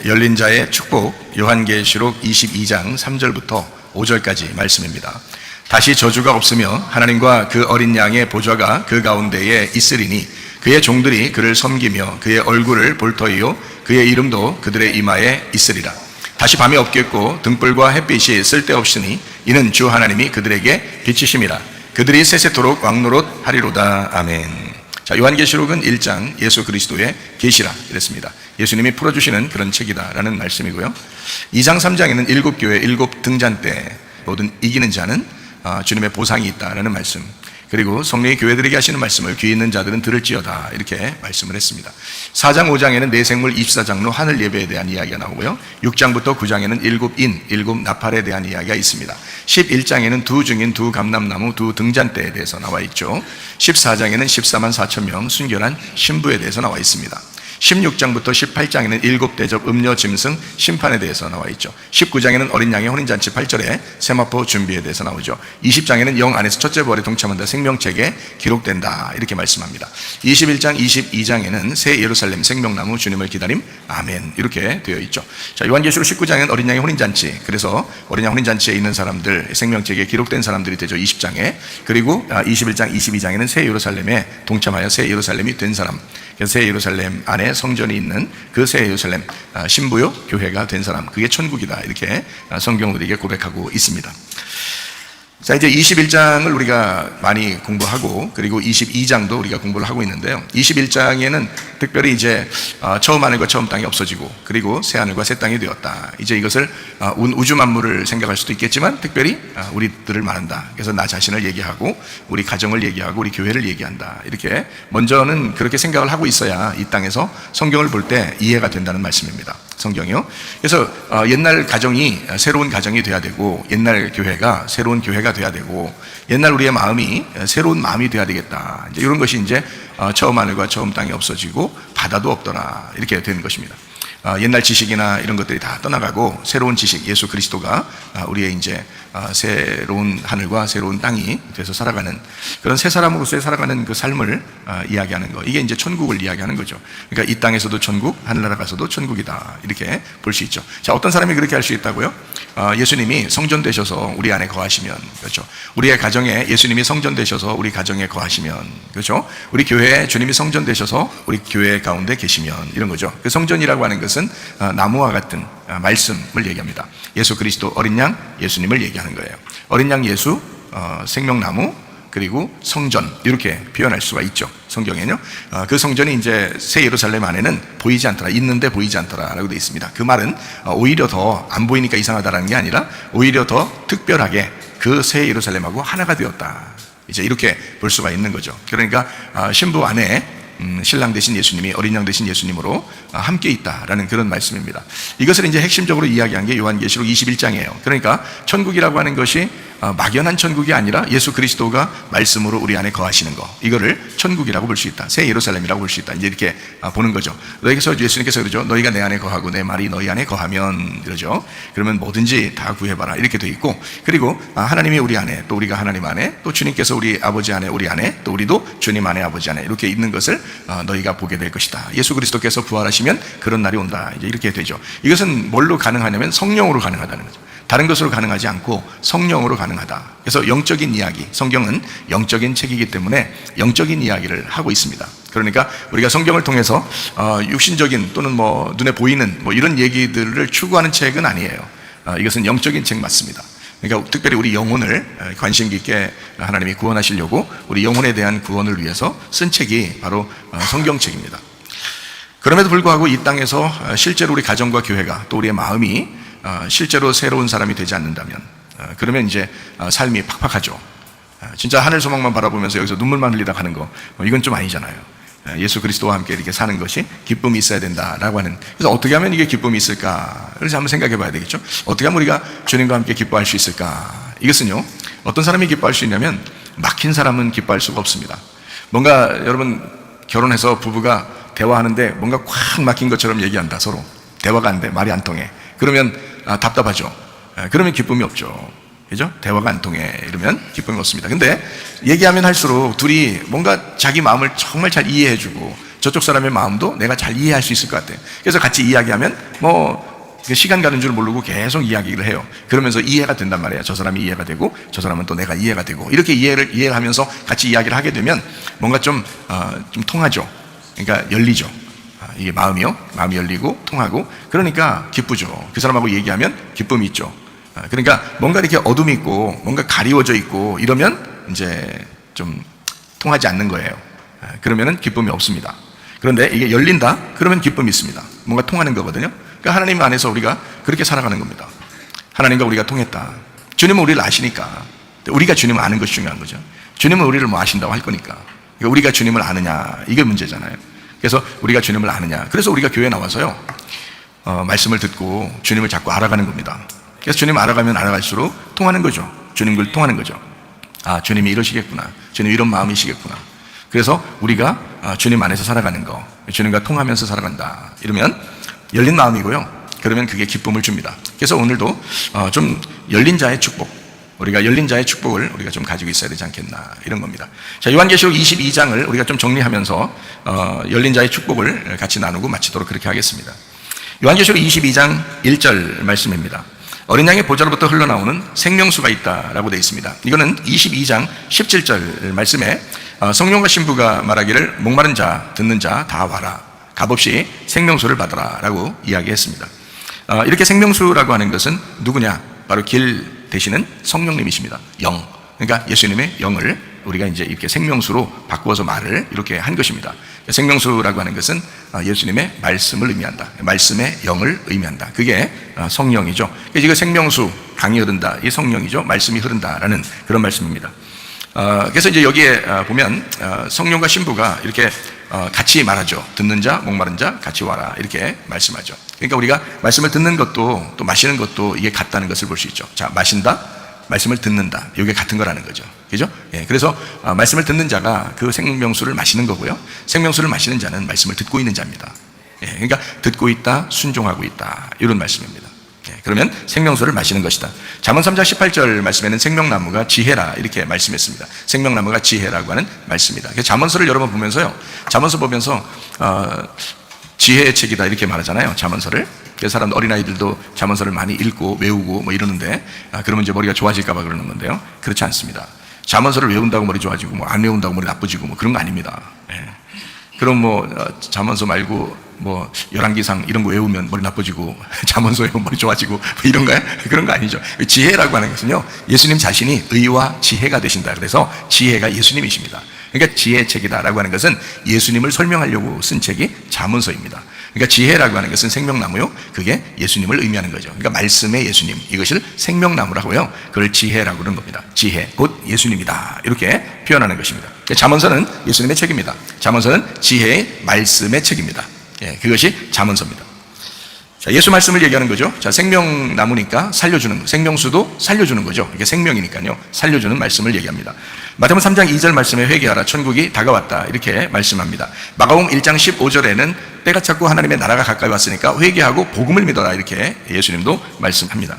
열린 자의 축복, 요한계시록 22장 3절부터 5절까지 말씀입니다. 다시 저주가 없으며 하나님과 그 어린 양의 보좌가 그 가운데에 있으리니 그의 종들이 그를 섬기며 그의 얼굴을 볼 터이요 그의 이름도 그들의 이마에 있으리라. 다시 밤이 없겠고 등불과 햇빛이 쓸데없으니 이는 주 하나님이 그들에게 빛이심이라. 그들이 세세토록 왕노릇 하리로다. 아멘. 자, 요한계시록은 1장 예수 그리스도의 계시라 그랬습니다. 예수님이 풀어주시는 그런 책이다라는 말씀이고요. 2장 3장에는 7교회 7등잔 때 모든 이기는 자는 주님의 보상이 있다라는 말씀, 그리고 성령이 교회들에게 하시는 말씀을 귀 있는 자들은 들을지어다 이렇게 말씀을 했습니다. 4장 5장에는 내생물 24장로 하늘 예배에 대한 이야기가 나오고요. 6장부터 9장에는 7인 7나팔에 대한 이야기가 있습니다. 11장에는 두 증인 두 감람나무 두 등잔대에 대해서 나와 있죠. 14장에는 14만 4천 명 순결한 신부에 대해서 나와 있습니다. 16장부터 18장에는 7대접 음료 짐승 심판에 대해서 나와 있죠. 19장에는 어린 양의 혼인잔치 8절에 세마포 준비에 대해서 나오죠. 20장에는 영 안에서 첫째 부활에 동참한다 생명책에 기록된다 이렇게 말씀합니다. 21장 22장에는 새 예루살렘 생명나무 주님을 기다림 아멘 이렇게 되어 있죠. 자, 요한계시록 19장에는 어린 양의 혼인잔치, 그래서 어린 양 혼인잔치에 있는 사람들 생명책에 기록된 사람들이 되죠. 20장에. 그리고 21장 22장에는 새 예루살렘에 동참하여 새 예루살렘이 된 사람, 그래서 새 예루살렘 안에 성전이 있는 그 새 예루살렘 신부요 교회가 된 사람, 그게 천국이다 이렇게 성경은 우리에게 고백하고 있습니다. 자, 이제 21장을 우리가 많이 공부하고 그리고 22장도 우리가 공부를 하고 있는데요. 21장에는 특별히 이제 처음 하늘과 처음 땅이 없어지고 그리고 새 하늘과 새 땅이 되었다. 이제 이것을 우주 만물을 생각할 수도 있겠지만 특별히 우리들을 말한다. 그래서 나 자신을 얘기하고 우리 가정을 얘기하고 우리 교회를 얘기한다. 이렇게 먼저는 그렇게 생각을 하고 있어야 이 땅에서 성경을 볼 때 이해가 된다는 말씀입니다. 성경이요. 그래서 옛날 가정이 새로운 가정이 돼야 되고 옛날 교회가 새로운 교회가 돼야 되고 옛날 우리의 마음이 새로운 마음이 돼야 되겠다. 이제 이런 것이 이제 처음 하늘과 처음 땅이 없어지고 바다도 없더라 이렇게 되는 것입니다. 옛날 지식이나 이런 것들이 다 떠나가고 새로운 지식 예수 그리스도가 우리의 이제 새로운 하늘과 새로운 땅이 돼서 살아가는 그런 새 사람으로서의 살아가는 그 삶을 이야기하는 거, 이게 이제 천국을 이야기하는 거죠. 그러니까 이 땅에서도 천국, 하늘나라 가서도 천국이다 이렇게 볼 수 있죠. 자, 어떤 사람이 그렇게 할 수 있다고요? 예수님이 성전 되셔서 우리 안에 거하시면, 그렇죠. 우리의 가정에 예수님이 성전 되셔서 우리 가정에 거하시면, 그렇죠. 우리 교회에 주님이 성전 되셔서 우리 교회 가운데 계시면, 이런 거죠. 그 성전이라고 하는 것은 나무와 같은 말씀을 얘기합니다. 예수 그리스도 어린 양 예수님을 얘기하는 거예요. 어린 양 예수, 생명나무, 그리고 성전 이렇게 표현할 수가 있죠. 성경에는요. 그 성전이 이제 새 예루살렘 안에는 보이지 않더라, 있는데 보이지 않더라라고 되어 있습니다. 그 말은 오히려 더 안 보이니까 이상하다라는 게 아니라 오히려 더 특별하게 그 새 예루살렘하고 하나가 되었다. 이제 이렇게 볼 수가 있는 거죠. 그러니까 신부 안에 신랑 되신 예수님이 어린 양 되신 예수님으로 함께 있다라는 그런 말씀입니다. 이것을 이제 핵심적으로 이야기한 게 요한계시록 21장이에요. 그러니까 천국이라고 하는 것이 막연한 천국이 아니라 예수 그리스도가 말씀으로 우리 안에 거하시는 거, 이거를 천국이라고 볼 수 있다. 새 예루살렘이라고 볼 수 있다. 이제 이렇게 보는 거죠. 너희께서 예수님께서 그러죠. 너희가 내 안에 거하고 내 말이 너희 안에 거하면, 그러죠. 그러면 뭐든지 다 구해봐라 이렇게 돼 있고, 그리고 하나님이 우리 안에, 또 우리가 하나님 안에, 또 주님께서 우리 아버지 안에, 우리 안에, 또 우리도 주님 안에, 아버지 안에 이렇게 있는 것을 너희가 보게 될 것이다. 예수 그리스도께서 부활하시면 그런 날이 온다. 이제 이렇게 되죠. 이것은 뭘로 가능하냐면 성령으로 가능하다는 거죠. 다른 것으로 가능하지 않고 성령으로 가능하다. 그래서 영적인 이야기, 성경은 영적인 책이기 때문에 영적인 이야기를 하고 있습니다. 그러니까 우리가 성경을 통해서 육신적인 또는 뭐 눈에 보이는 뭐 이런 얘기들을 추구하는 책은 아니에요. 이것은 영적인 책 맞습니다. 그러니까 특별히 우리 영혼을 관심 깊게 하나님이 구원하시려고 우리 영혼에 대한 구원을 위해서 쓴 책이 바로 성경책입니다. 그럼에도 불구하고 이 땅에서 실제로 우리 가정과 교회가 또 우리의 마음이 실제로 새로운 사람이 되지 않는다면, 그러면 이제 삶이 팍팍하죠. 진짜 하늘 소망만 바라보면서 여기서 눈물만 흘리다 가는 거, 이건 좀 아니잖아요. 예수 그리스도와 함께 이렇게 사는 것이 기쁨이 있어야 된다라고 하는. 그래서 어떻게 하면 이게 기쁨이 있을까? 그래서 한번 생각해 봐야 되겠죠. 어떻게 하면 우리가 주님과 함께 기뻐할 수 있을까? 이것은요, 어떤 사람이 기뻐할 수 있냐면 막힌 사람은 기뻐할 수가 없습니다. 뭔가 여러분 결혼해서 부부가 대화하는데 뭔가 꽉 막힌 것처럼 얘기한다. 서로 대화가 안 돼, 말이 안 통해. 그러면 답답하죠. 그러면 기쁨이 없죠. 그죠? 대화가 안 통해. 이러면 기쁨이 없습니다. 근데 얘기하면 할수록 둘이 뭔가 자기 마음을 정말 잘 이해해주고 저쪽 사람의 마음도 내가 잘 이해할 수 있을 것 같아. 그래서 같이 이야기하면 뭐 시간 가는 줄 모르고 계속 이야기를 해요. 그러면서 이해가 된단 말이에요. 저 사람이 이해가 되고 저 사람은 또 내가 이해가 되고, 이렇게 이해를 하면서 같이 이야기를 하게 되면 뭔가 좀 통하죠. 그러니까 열리죠. 이게 마음이 열리고 통하고, 그러니까 기쁘죠. 그 사람하고 얘기하면 기쁨이 있죠. 그러니까 뭔가 이렇게 어둠이 있고 뭔가 가리워져 있고 이러면 이제 좀 통하지 않는 거예요. 그러면은 기쁨이 없습니다. 그런데 이게 열린다? 그러면 기쁨이 있습니다. 뭔가 통하는 거거든요. 그러니까 하나님 안에서 우리가 그렇게 살아가는 겁니다. 하나님과 우리가 통했다. 주님은 우리를 아시니까. 우리가 주님을 아는 것이 중요한 거죠. 주님은 우리를 뭐 아신다고 할 거니까. 그러니까 우리가 주님을 아느냐, 이게 문제잖아요. 그래서 우리가 주님을 아느냐. 그래서 우리가 교회에 나와서요, 말씀을 듣고 주님을 자꾸 알아가는 겁니다. 그래서 주님 알아가면 알아갈수록 통하는 거죠. 주님을 통하는 거죠. 아, 주님이 이러시겠구나. 주님이 이런 마음이시겠구나. 그래서 우리가 주님 안에서 살아가는 거, 주님과 통하면서 살아간다, 이러면 열린 마음이고요. 그러면 그게 기쁨을 줍니다. 그래서 오늘도 좀 열린 자의 축복, 우리가 열린 자의 축복을 우리가 좀 가지고 있어야 되지 않겠나, 이런 겁니다. 자, 요한계시록 22장을 우리가 좀 정리하면서 열린 자의 축복을 같이 나누고 마치도록 그렇게 하겠습니다. 요한계시록 22장 1절 말씀입니다. 어린 양의 보좌로부터 흘러나오는 생명수가 있다라고 되어 있습니다. 이거는 22장 17절 말씀에 성령과 신부가 말하기를 목마른 자, 듣는 자 다 와라, 값없이 생명수를 받아라 라고 이야기했습니다. 이렇게 생명수라고 하는 것은 누구냐? 바로 길 되시는 성령님이십니다. 영, 그러니까 예수님의 영을 우리가 이제 이렇게 생명수로 바꾸어서 말을 이렇게 한 것입니다. 생명수라고 하는 것은 예수님의 말씀을 의미한다. 말씀의 영을 의미한다. 그게 성령이죠. 그래서 생명수, 강이 흐른다, 이 성령이죠. 말씀이 흐른다라는 그런 말씀입니다. 그래서 이제 여기에 보면 성령과 신부가 이렇게 같이 말하죠. 듣는 자, 목마른 자 같이 와라, 이렇게 말씀하죠. 그러니까 우리가 말씀을 듣는 것도 또 마시는 것도 이게 같다는 것을 볼 수 있죠. 자, 마신다, 말씀을 듣는다, 이게 같은 거라는 거죠. 그죠? 예, 그래서 말씀을 듣는 자가 그 생명수를 마시는 거고요. 생명수를 마시는 자는 말씀을 듣고 있는 자입니다. 예, 그러니까 듣고 있다, 순종하고 있다, 이런 말씀입니다. 예, 그러면 생명수를 마시는 것이다. 잠언 3장 18절 말씀에는 생명나무가 지혜라, 이렇게 말씀했습니다. 생명나무가 지혜라고 하는 말씀입니다. 그래서 잠언서를 여러 번 보면서요, 잠언서 보면서 지혜의 책이다 이렇게 말하잖아요, 잠언서를. 그래서 사람, 어린아이들도 잠언서를 많이 읽고 외우고 뭐 이러는데, 그러면 이제 머리가 좋아질까 봐 그러는 건데요, 그렇지 않습니다. 잠언서를 외운다고 머리 좋아지고 뭐 안 외운다고 머리 나빠지고 뭐 그런 거 아닙니다. 예. 그럼 뭐 잠언서 말고 뭐 열왕기상 이런 거 외우면 머리 나빠지고 잠언서 외우면 머리 좋아지고 뭐 이런가요? 그런 거 아니죠. 지혜라고 하는 것은요, 예수님 자신이 의와 지혜가 되신다. 그래서 지혜가 예수님이십니다. 그러니까 지혜의 책이다라고 하는 것은 예수님을 설명하려고 쓴 책이 잠언서입니다. 그러니까 지혜라고 하는 것은 생명나무요, 그게 예수님을 의미하는 거죠. 그러니까 말씀의 예수님, 이것을 생명나무라고요, 그걸 지혜라고 그러는 겁니다. 지혜, 곧 예수님이다, 이렇게 표현하는 것입니다. 잠언서는 예수님의 책입니다. 잠언서는 지혜의 말씀의 책입니다. 예, 그것이 잠언서입니다. 자, 예수 말씀을 얘기하는 거죠. 자, 생명나무니까 살려주는, 생명수도 살려주는 거죠. 이게 생명이니까요, 살려주는 말씀을 얘기합니다. 마태복음 3장 2절 말씀에 회개하라, 천국이 다가왔다, 이렇게 말씀합니다. 마가복음 1장 15절에는 때가 찼고 하나님의 나라가 가까이 왔으니까 회개하고 복음을 믿어라, 이렇게 예수님도 말씀합니다.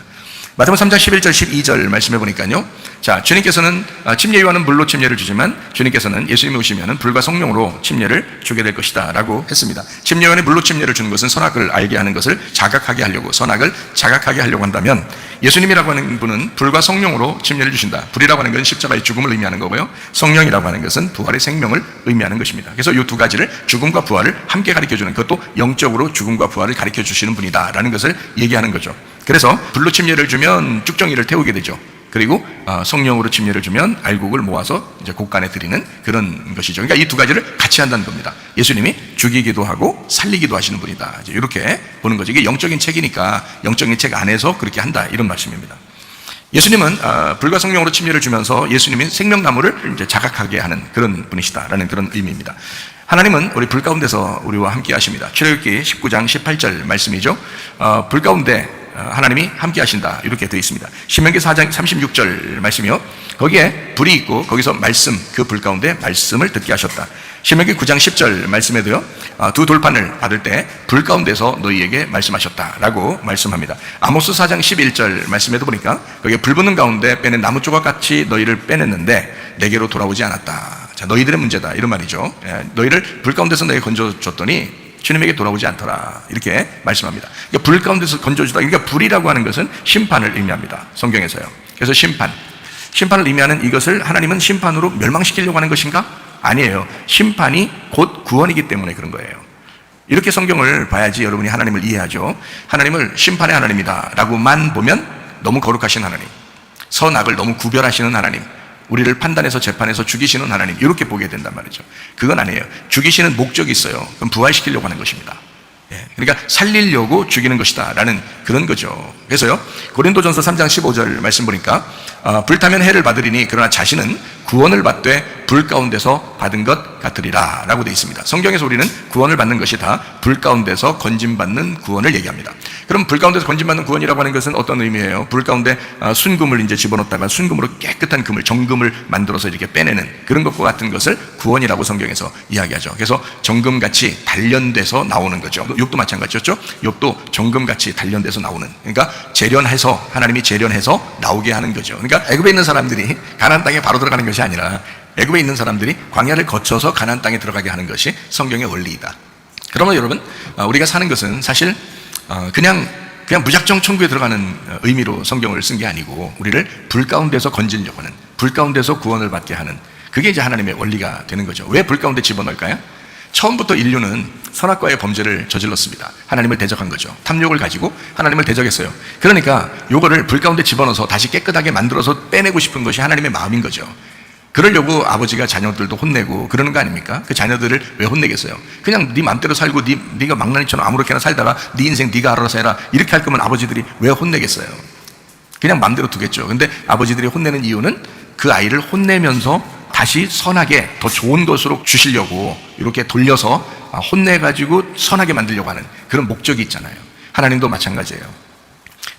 마태복음 3장 11절 12절 말씀해 보니까요, 자, 주님께서는 침례요한은 물로 침례를 주지만 주님께서는 예수님이 오시면 불과 성령으로 침례를 주게 될 것이다 라고 했습니다. 침례요한이 물로 침례를 주는 것은 선악을 알게 하는 것을 자각하게 하려고, 선악을 자각하게 하려고 한다면, 예수님이라고 하는 분은 불과 성령으로 침례를 주신다. 불이라고 하는 것은 십자가의 죽음을 의미하는 거고요, 성령이라고 하는 것은 부활의 생명을 의미하는 것입니다. 그래서 이 두 가지를, 죽음과 부활을 함께 가르쳐주는, 그것도 영적으로 죽음과 부활을 가르쳐 주시는 분이다 라는 것을 얘기하는 거죠. 그래서 불로 침례를 주면 쭉정이를 태우게 되죠. 그리고 성령으로 침례를 주면 알곡을 모아서 이제 곳간에 드리는 그런 것이죠. 그러니까 이 두 가지를 같이 한다는 겁니다. 예수님이 죽이기도 하고 살리기도 하시는 분이다, 이제 이렇게 보는 거죠. 이게 영적인 책이니까 영적인 책 안에서 그렇게 한다, 이런 말씀입니다. 예수님은 불과 성령으로 침례를 주면서 예수님이 생명나무를 이제 자각하게 하는 그런 분이시다라는 그런 의미입니다. 하나님은 우리 불 가운데서 우리와 함께 하십니다. 출애굽기 19장 18절 말씀이죠. 불 가운데 하나님이 함께 하신다, 이렇게 되어 있습니다. 신명기 4장 36절 말씀이요, 거기에 불이 있고 거기서 말씀, 그 불 가운데 말씀을 듣게 하셨다. 신명기 9장 10절 말씀에도요, 두 돌판을 받을 때 불 가운데서 너희에게 말씀하셨다라고 말씀합니다. 아모스 4장 11절 말씀에도 보니까 거기에 불 붙는 가운데 빼낸 나무 조각같이 너희를 빼냈는데 내게로 돌아오지 않았다. 자, 자, 너희들의 문제다 이런 말이죠. 너희를 불 가운데서 내가 건져줬더니 주님에게 돌아오지 않더라 이렇게 말씀합니다. 그러니까 불 가운데서 건져주다. 그러니까 불이라고 하는 것은 심판을 의미합니다. 성경에서요. 그래서 심판을 의미하는 이것을 하나님은 심판으로 멸망시키려고 하는 것인가? 아니에요. 심판이 곧 구원이기 때문에 그런 거예요. 이렇게 성경을 봐야지 여러분이 하나님을 이해하죠. 하나님을 심판의 하나님이다 라고만 보면 너무 거룩하신 하나님, 선악을 너무 구별하시는 하나님, 우리를 판단해서 재판해서 죽이시는 하나님, 이렇게 보게 된단 말이죠. 그건 아니에요. 죽이시는 목적이 있어요. 그럼 부활시키려고 하는 것입니다. 그러니까 살리려고 죽이는 것이다 라는 그런 거죠. 그래서요, 고린도전서 3장 15절 말씀 보니까 불타면 해를 받으리니 그러나 자신은 구원을 받되 불 가운데서 받은 것 같으리라 라고 되어 있습니다. 성경에서 우리는 구원을 받는 것이 다 불 가운데서 건짐받는 구원을 얘기합니다. 그럼 불 가운데서 건짐받는 구원이라고 하는 것은 어떤 의미예요? 불 가운데 순금을 이제 집어넣다가 순금으로 깨끗한 금을, 정금을 만들어서 이렇게 빼내는 그런 것과 같은 것을 구원이라고 성경에서 이야기하죠. 그래서 정금같이 단련돼서 나오는 거죠. 욥도 마찬가지였죠. 욥도 정금같이 단련돼서 나오는, 그러니까 재련해서, 하나님이 재련해서 나오게 하는 거죠. 그러니까 애굽에 있는 사람들이 가나안 땅에 바로 들어가는 것이 아니라 애굽에 있는 사람들이 광야를 거쳐서 가나안 땅에 들어가게 하는 것이 성경의 원리이다. 그러면 여러분, 우리가 사는 것은 사실 그냥 무작정 천국에 들어가는 의미로 성경을 쓴 게 아니고 우리를 불 가운데서 건지려고 하는, 불 가운데서 구원을 받게 하는, 그게 이제 하나님의 원리가 되는 거죠. 왜 불 가운데 집어넣을까요? 처음부터 인류는 선악과의 범죄를 저질렀습니다. 하나님을 대적한 거죠. 탐욕을 가지고 하나님을 대적했어요. 그러니까 요거를 불 가운데 집어넣어서 다시 깨끗하게 만들어서 빼내고 싶은 것이 하나님의 마음인 거죠. 그러려고 아버지가 자녀들도 혼내고 그러는 거 아닙니까? 그 자녀들을 왜 혼내겠어요? 그냥 네 맘대로 살고 네가 망나니처럼 아무렇게나 살다가 네 인생 네가 알아서 해라 이렇게 할 거면 아버지들이 왜 혼내겠어요? 그냥 맘대로 두겠죠. 근데 아버지들이 혼내는 이유는 그 아이를 혼내면서 다시 선하게 더 좋은 것으로 주시려고 이렇게 돌려서 혼내가지고 선하게 만들려고 하는 그런 목적이 있잖아요. 하나님도 마찬가지예요.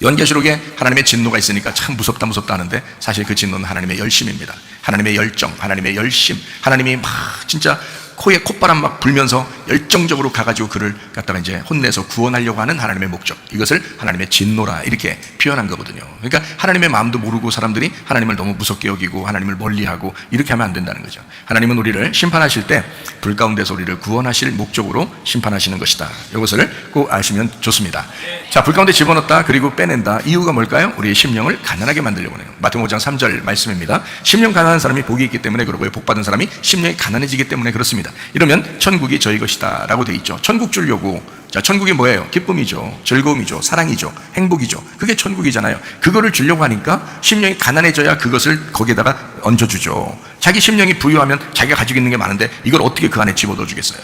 연계시록에 하나님의 진노가 있으니까 참 무섭다 하는데 사실 그 진노는 하나님의 열심입니다. 하나님의 열정, 하나님의 열심, 하나님이 막 진짜 코에 콧바람 막 불면서 열정적으로 가가지고 그를 갖다가 이제 혼내서 구원하려고 하는 하나님의 목적, 이것을 하나님의 진노라 이렇게 표현한 거거든요. 그러니까 하나님의 마음도 모르고 사람들이 하나님을 너무 무섭게 여기고 하나님을 멀리하고 이렇게 하면 안 된다는 거죠. 하나님은 우리를 심판하실 때 불 가운데서 우리를 구원하실 목적으로 심판하시는 것이다. 이것을 꼭 아시면 좋습니다. 자, 불 가운데 집어넣었다 그리고 빼낸다. 이유가 뭘까요? 우리의 심령을 가난하게 만들려고 해요. 마태복음 5장 3절 말씀입니다. 심령 가난한 사람이 복이 있기 때문에 그러고요, 복 받은 사람이 심령이 가난해지기 때문에 그렇습니다. 이러면 천국이 저희 것이다 라고 돼 있죠. 천국 주려고, 자, 천국이 뭐예요? 기쁨이죠, 즐거움이죠, 사랑이죠, 행복이죠. 그게 천국이잖아요. 그거를 주려고 하니까 심령이 가난해져야 그것을 거기에다가 얹어주죠. 자기 심령이 부유하면 자기가 가지고 있는 게 많은데 이걸 어떻게 그 안에 집어넣어 주겠어요?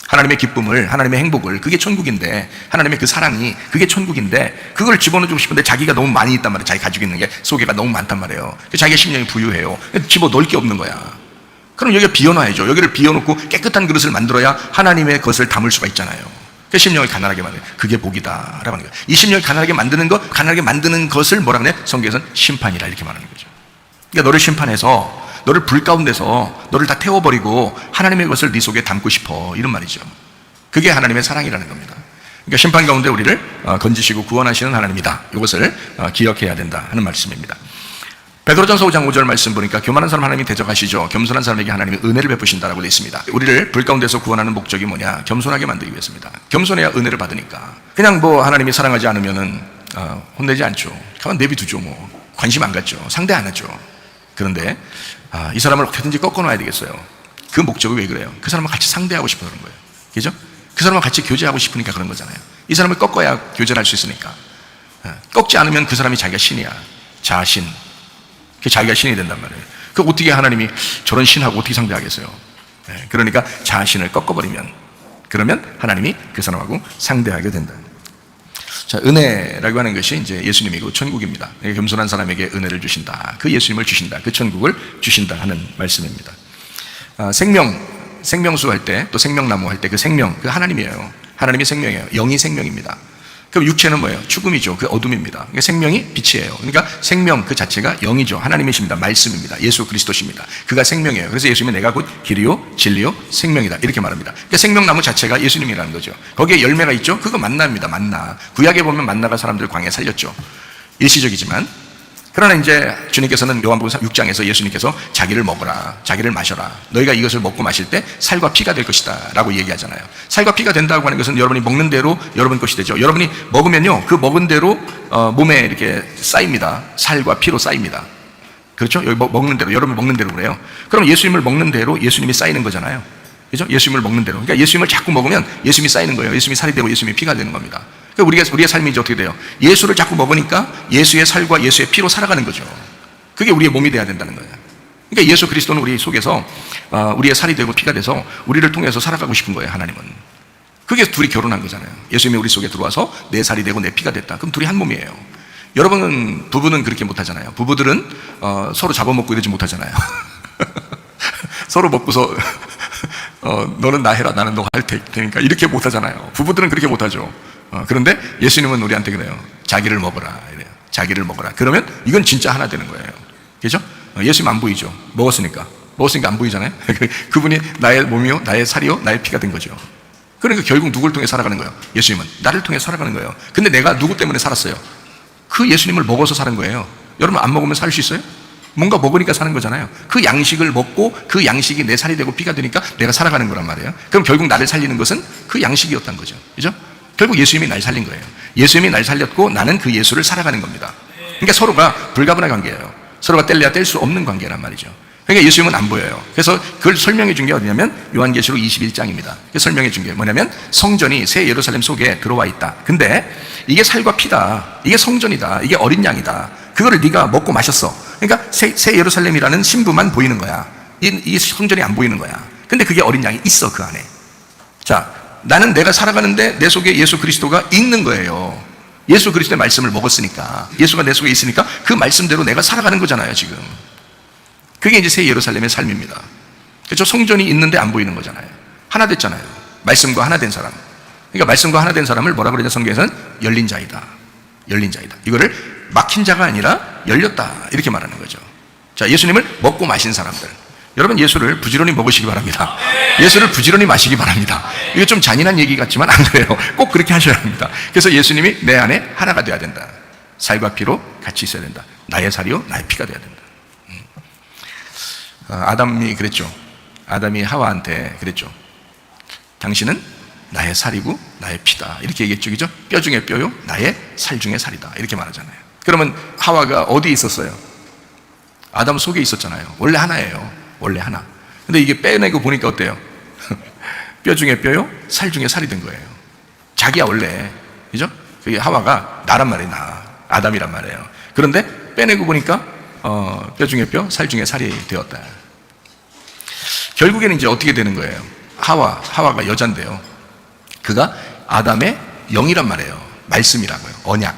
하나님의 기쁨을, 하나님의 행복을, 그게 천국인데, 하나님의 그 사랑이 그게 천국인데 그걸 집어넣어주고 싶은데 자기가 너무 많이 있단 말이에요. 자기 가지고 있는 게 속에가 너무 많단 말이에요. 자기가 심령이 부유해요. 집어넣을 게 없는 거야. 그럼 여기가 비워놔야죠. 여기를 비워놓고 깨끗한 그릇을 만들어야 하나님의 것을 담을 수가 있잖아요. 그 심령을 가난하게 만드는, 그게 복이다 라고 하는 거예요. 이 심령을 가난하게 만드는 것, 가난하게 만드는 것을 뭐라 그래? 성경에서는 심판이라 이렇게 말하는 거죠. 그러니까 너를 심판해서, 너를 불 가운데서 너를 다 태워버리고 하나님의 것을 네 속에 담고 싶어, 이런 말이죠. 그게 하나님의 사랑이라는 겁니다. 그러니까 심판 가운데 우리를 건지시고 구원하시는 하나님이다, 이것을 기억해야 된다 하는 말씀입니다. 베드로전서 5장 5절 말씀 보니까 교만한 사람 하나님이 대적하시죠, 겸손한 사람에게 하나님이 은혜를 베푸신다라고 되어 있습니다. 우리를 불 가운데서 구원하는 목적이 뭐냐? 겸손하게 만들기 위해서입니다. 겸손해야 은혜를 받으니까. 그냥 뭐 하나님이 사랑하지 않으면은 혼내지 않죠. 가만 내비두죠. 뭐 관심 안 갖죠. 상대 안 하죠. 그런데 이 사람을 어떻게든지 꺾어놔야 되겠어요. 그 목적이 왜 그래요? 그 사람과 같이 상대하고 싶어서 그런 거예요. 그죠? 그 사람과 같이 교제하고 싶으니까 그런 거잖아요. 이 사람을 꺾어야 교제를 할 수 있으니까. 꺾지 않으면 그 사람이 자기가 신이야. 자신. 자기가 신이 된단 말이에요. 그 어떻게 하나님이 저런 신하고 어떻게 상대하겠어요? 그러니까 자신을 꺾어버리면, 그러면 하나님이 그 사람하고 상대하게 된다. 자, 은혜라고 하는 것이 이제 예수님이고 천국입니다. 겸손한 사람에게 은혜를 주신다, 그 예수님을 주신다, 그 천국을 주신다 하는 말씀입니다. 생명수 할 때, 또 생명나무 할 때 그 생명, 그 하나님이에요. 하나님이 생명이에요. 영이 생명입니다. 그럼 육체는 뭐예요? 죽음이죠. 그 어둠입니다. 그러니까 생명이 빛이에요. 그러니까 생명 그 자체가 영이죠. 하나님이십니다. 말씀입니다. 예수 그리스도십니다. 그가 생명이에요. 그래서 예수님이 내가 곧 길이요 진리요 생명이다, 이렇게 말합니다. 그러니까 생명나무 자체가 예수님이라는 거죠. 거기에 열매가 있죠. 그거 만나입니다. 만나. 구약에 보면 만나가 사람들 광야에 살렸죠. 일시적이지만 그러나 이제 주님께서는 요한복음 6장에서 예수님께서 자기를 먹어라, 자기를 마셔라, 너희가 이것을 먹고 마실 때 살과 피가 될 것이다 라고 얘기하잖아요. 살과 피가 된다고 하는 것은 여러분이 먹는 대로 여러분 것이 되죠. 여러분이 먹으면요, 그 먹은 대로 몸에 이렇게 쌓입니다. 살과 피로 쌓입니다. 그렇죠? 여기 먹는 대로, 여러분이 먹는 대로 그래요. 그럼 예수님을 먹는 대로 예수님이 쌓이는 거잖아요. 그죠? 예수님을 먹는 대로. 그러니까 예수님을 자꾸 먹으면 예수님이 쌓이는 거예요. 예수님이 살이 되고 예수님이 피가 되는 겁니다. 그러니까 우리의 삶이 이제 어떻게 돼요? 예수를 자꾸 먹으니까 예수의 살과 예수의 피로 살아가는 거죠. 그게 우리의 몸이 돼야 된다는 거예요. 그러니까 예수 그리스도는 우리 속에서 우리의 살이 되고 피가 돼서 우리를 통해서 살아가고 싶은 거예요, 하나님은. 그게 둘이 결혼한 거잖아요. 예수님이 우리 속에 들어와서 내 살이 되고 내 피가 됐다. 그럼 둘이 한 몸이에요. 여러분은, 부부는 그렇게 못하잖아요. 부부들은 서로 잡아먹고 이러지 못하잖아요. 서로 먹고서 너는 나 해라, 나는 너 할 테니까 이렇게 못하잖아요. 부부들은 그렇게 못하죠. 그런데 예수님은 우리한테 그래요. 자기를 먹어라 이래요. 자기를 먹어라. 그러면 이건 진짜 하나 되는 거예요. 그죠? 예수님 안 보이죠? 먹었으니까 안 보이잖아요. 그분이 나의 몸이요, 나의 살이요, 나의 피가 된 거죠. 그러니까 결국 누구를 통해 살아가는 거예요? 예수님은 나를 통해 살아가는 거예요. 근데 내가 누구 때문에 살았어요? 그 예수님을 먹어서 사는 거예요. 여러분, 안 먹으면 살 수 있어요? 뭔가 먹으니까 사는 거잖아요. 그 양식을 먹고 그 양식이 내 살이 되고 피가 되니까 내가 살아가는 거란 말이에요. 그럼 결국 나를 살리는 것은 그 양식이었던 거죠. 그죠? 결국 예수님이 날 살린 거예요. 예수님이 날 살렸고 나는 그 예수를 살아가는 겁니다. 그러니까 서로가 불가분한 관계예요. 서로가 뗄래야 뗄 수 없는 관계란 말이죠. 그러니까 예수님은 안 보여요. 그래서 그걸 설명해 준 게 어디냐면 요한계시록 21장입니다. 설명해 준 게 뭐냐면 성전이 새 예루살렘 속에 들어와 있다. 근데 이게 살과 피다. 이게 성전이다. 이게 어린 양이다. 그거를 네가 먹고 마셨어. 그러니까 새 예루살렘이라는 신부만 보이는 거야. 이 성전이 안 보이는 거야. 근데 그게 어린 양이 있어, 그 안에. 자, 나는 내가 살아가는데 내 속에 예수 그리스도가 있는 거예요. 예수 그리스도의 말씀을 먹었으니까, 예수가 내 속에 있으니까 그 말씀대로 내가 살아가는 거잖아요, 지금. 그게 이제 새 예루살렘의 삶입니다. 그렇죠? 성전이 있는데 안 보이는 거잖아요. 하나 됐잖아요. 말씀과 하나 된 사람. 그러니까 말씀과 하나 된 사람을 뭐라 그러냐, 성경에서는 열린 자이다. 열린 자이다. 이거를 막힌 자가 아니라 열렸다, 이렇게 말하는 거죠. 자, 예수님을 먹고 마신 사람들. 여러분, 예수를 부지런히 먹으시기 바랍니다. 예수를 부지런히 마시기 바랍니다. 이게 좀 잔인한 얘기 같지만 안 그래요. 꼭 그렇게 하셔야 합니다. 그래서 예수님이 내 안에 하나가 되어야 된다. 살과 피로 같이 있어야 된다. 나의 살이요, 나의 피가 되어야 된다. 아담이 그랬죠. 아담이 하와한테 그랬죠. 당신은 나의 살이고 나의 피다, 이렇게 얘기했죠. 그죠? 뼈 중에 뼈요, 나의 살 중에 살이다, 이렇게 말하잖아요. 그러면 하와가 어디에 있었어요? 아담 속에 있었잖아요. 원래 하나예요. 원래 하나. 근데 이게 빼내고 보니까 어때요? 뼈 중에 뼈요, 살 중에 살이 된 거예요. 자기야 원래. 그죠? 그게 하와가 나란 말이에요. 나. 아담이란 말이에요. 그런데 빼내고 보니까 뼈 중에 뼈, 살 중에 살이 되었다. 결국에는 이제 어떻게 되는 거예요? 하와가 여잔데요. 그가 아담의 영이란 말이에요. 말씀이라고요. 언약.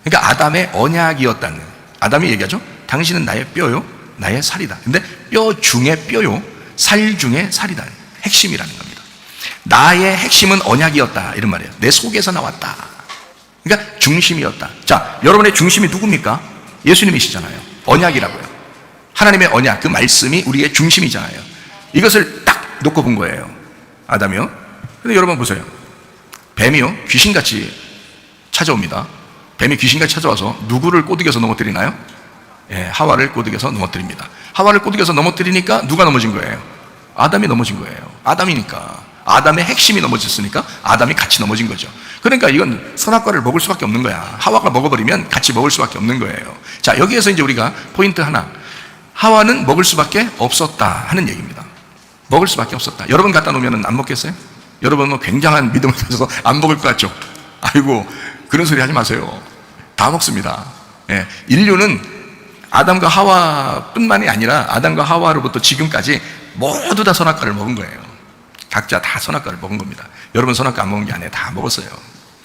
그러니까 아담의 언약이었다는 거예요. 아담이 얘기하죠. 당신은 나의 뼈요, 나의 살이다. 근데 뼈 중에 뼈요, 살 중에 살이다. 핵심이라는 겁니다. 나의 핵심은 언약이었다, 이런 말이에요. 내 속에서 나왔다. 그러니까 중심이었다. 자, 여러분의 중심이 누굽니까? 예수님이시잖아요. 언약이라고요. 하나님의 언약, 그 말씀이 우리의 중심이잖아요. 이것을 딱 놓고 본 거예요, 아담이요. 근데 여러분 보세요. 뱀이요, 귀신같이 찾아옵니다. 뱀이 귀신같이 찾아와서 누구를 꼬드겨서 넘어뜨리나요? 예, 하와를 꼬드겨서 넘어뜨립니다. 하와를 꼬드겨서 넘어뜨리니까 누가 넘어진 거예요? 아담이 넘어진 거예요. 아담이니까. 아담의 핵심이 넘어졌으니까 아담이 같이 넘어진 거죠. 그러니까 이건 선악과를 먹을 수밖에 없는 거야. 하와가 먹어버리면 같이 먹을 수밖에 없는 거예요. 자, 여기에서 이제 우리가 포인트 하나. 하와는 먹을 수밖에 없었다 하는 얘기입니다. 먹을 수밖에 없었다. 여러분 갖다 놓으면 안 먹겠어요? 여러분은 굉장한 믿음을 가져서 안 먹을 것 같죠? 아이고, 그런 소리 하지 마세요. 다 먹습니다. 예, 인류는 아담과 하와뿐만이 아니라 아담과 하와로부터 지금까지 모두 다 선악과를 먹은 거예요. 각자 다 선악과를 먹은 겁니다. 여러분 선악과 안 먹은 게 아니에요. 다 먹었어요.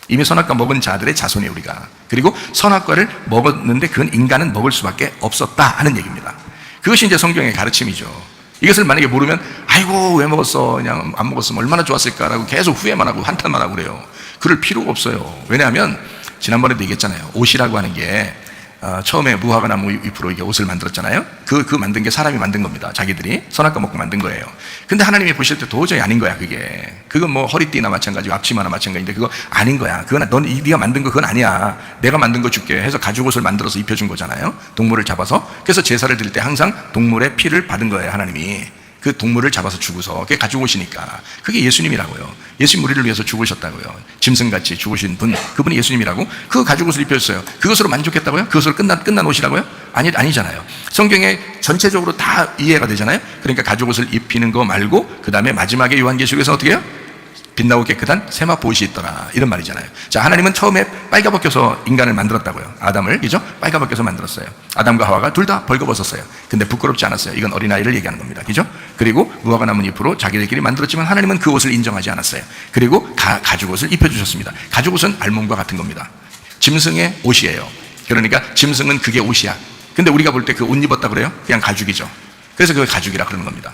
이미 선악과 먹은 자들의 자손이에요, 우리가. 그리고 선악과를 먹었는데 그건 인간은 먹을 수밖에 없었다 하는 얘기입니다. 그것이 이제 성경의 가르침이죠. 이것을 만약에 모르면 아이고 왜 먹었어, 그냥 안 먹었으면 얼마나 좋았을까라고 계속 후회만 하고 한탄만 하고 그래요. 그럴 필요가 없어요. 왜냐하면 지난번에도 얘기했잖아요. 옷이라고 하는 게 처음에 무화과 나무 잎으로 이게 옷을 만들었잖아요. 그 만든 게 사람이 만든 겁니다. 자기들이 선악과 먹고 만든 거예요. 근데 하나님이 보실 때 도저히 아닌 거야, 그게. 그건 뭐 허리띠나 마찬가지고 앞치마나 마찬가지인데 그거 아닌 거야. 그건 네가 만든 거 그건 아니야. 내가 만든 거 줄게 해서 가죽 옷을 만들어서 입혀준 거잖아요. 동물을 잡아서. 그래서 제사를 드릴 때 항상 동물의 피를 받은 거예요, 하나님이. 그 동물을 잡아서 죽어서 그게 가지고 오시니까 그게 예수님이라고요. 예수님 우리를 위해서 죽으셨다고요. 짐승같이 죽으신 분, 그분이 예수님이라고. 그 가죽 옷을 입혀줬어요. 그것으로 만족했다고요? 그것으로 끝난 옷이라고요? 아니잖아요. 성경에 전체적으로 다 이해가 되잖아요. 그러니까 가죽 옷을 입히는 거 말고 그 다음에 마지막에 요한계시록에서 어떻게 해요? 빛나고 깨끗한 세마포 옷이 있더라, 이런 말이잖아요. 자, 하나님은 처음에 빨가벗겨서 인간을 만들었다고요. 아담을, 그죠? 빨가벗겨서 만들었어요. 아담과 하와가 둘 다 벌거벗었어요. 근데 부끄럽지 않았어요. 이건 어린아이를 얘기하는 겁니다, 그죠? 그리고 무화과 나무 잎으로 자기들끼리 만들었지만 하나님은 그 옷을 인정하지 않았어요. 그리고 가죽 옷을 입혀주셨습니다. 가죽 옷은 알몸과 같은 겁니다. 짐승의 옷이에요. 그러니까 짐승은 그게 옷이야. 근데 우리가 볼 때 그 옷 입었다 그래요? 그냥 가죽이죠. 그래서 그걸 가죽이라 그러는 겁니다.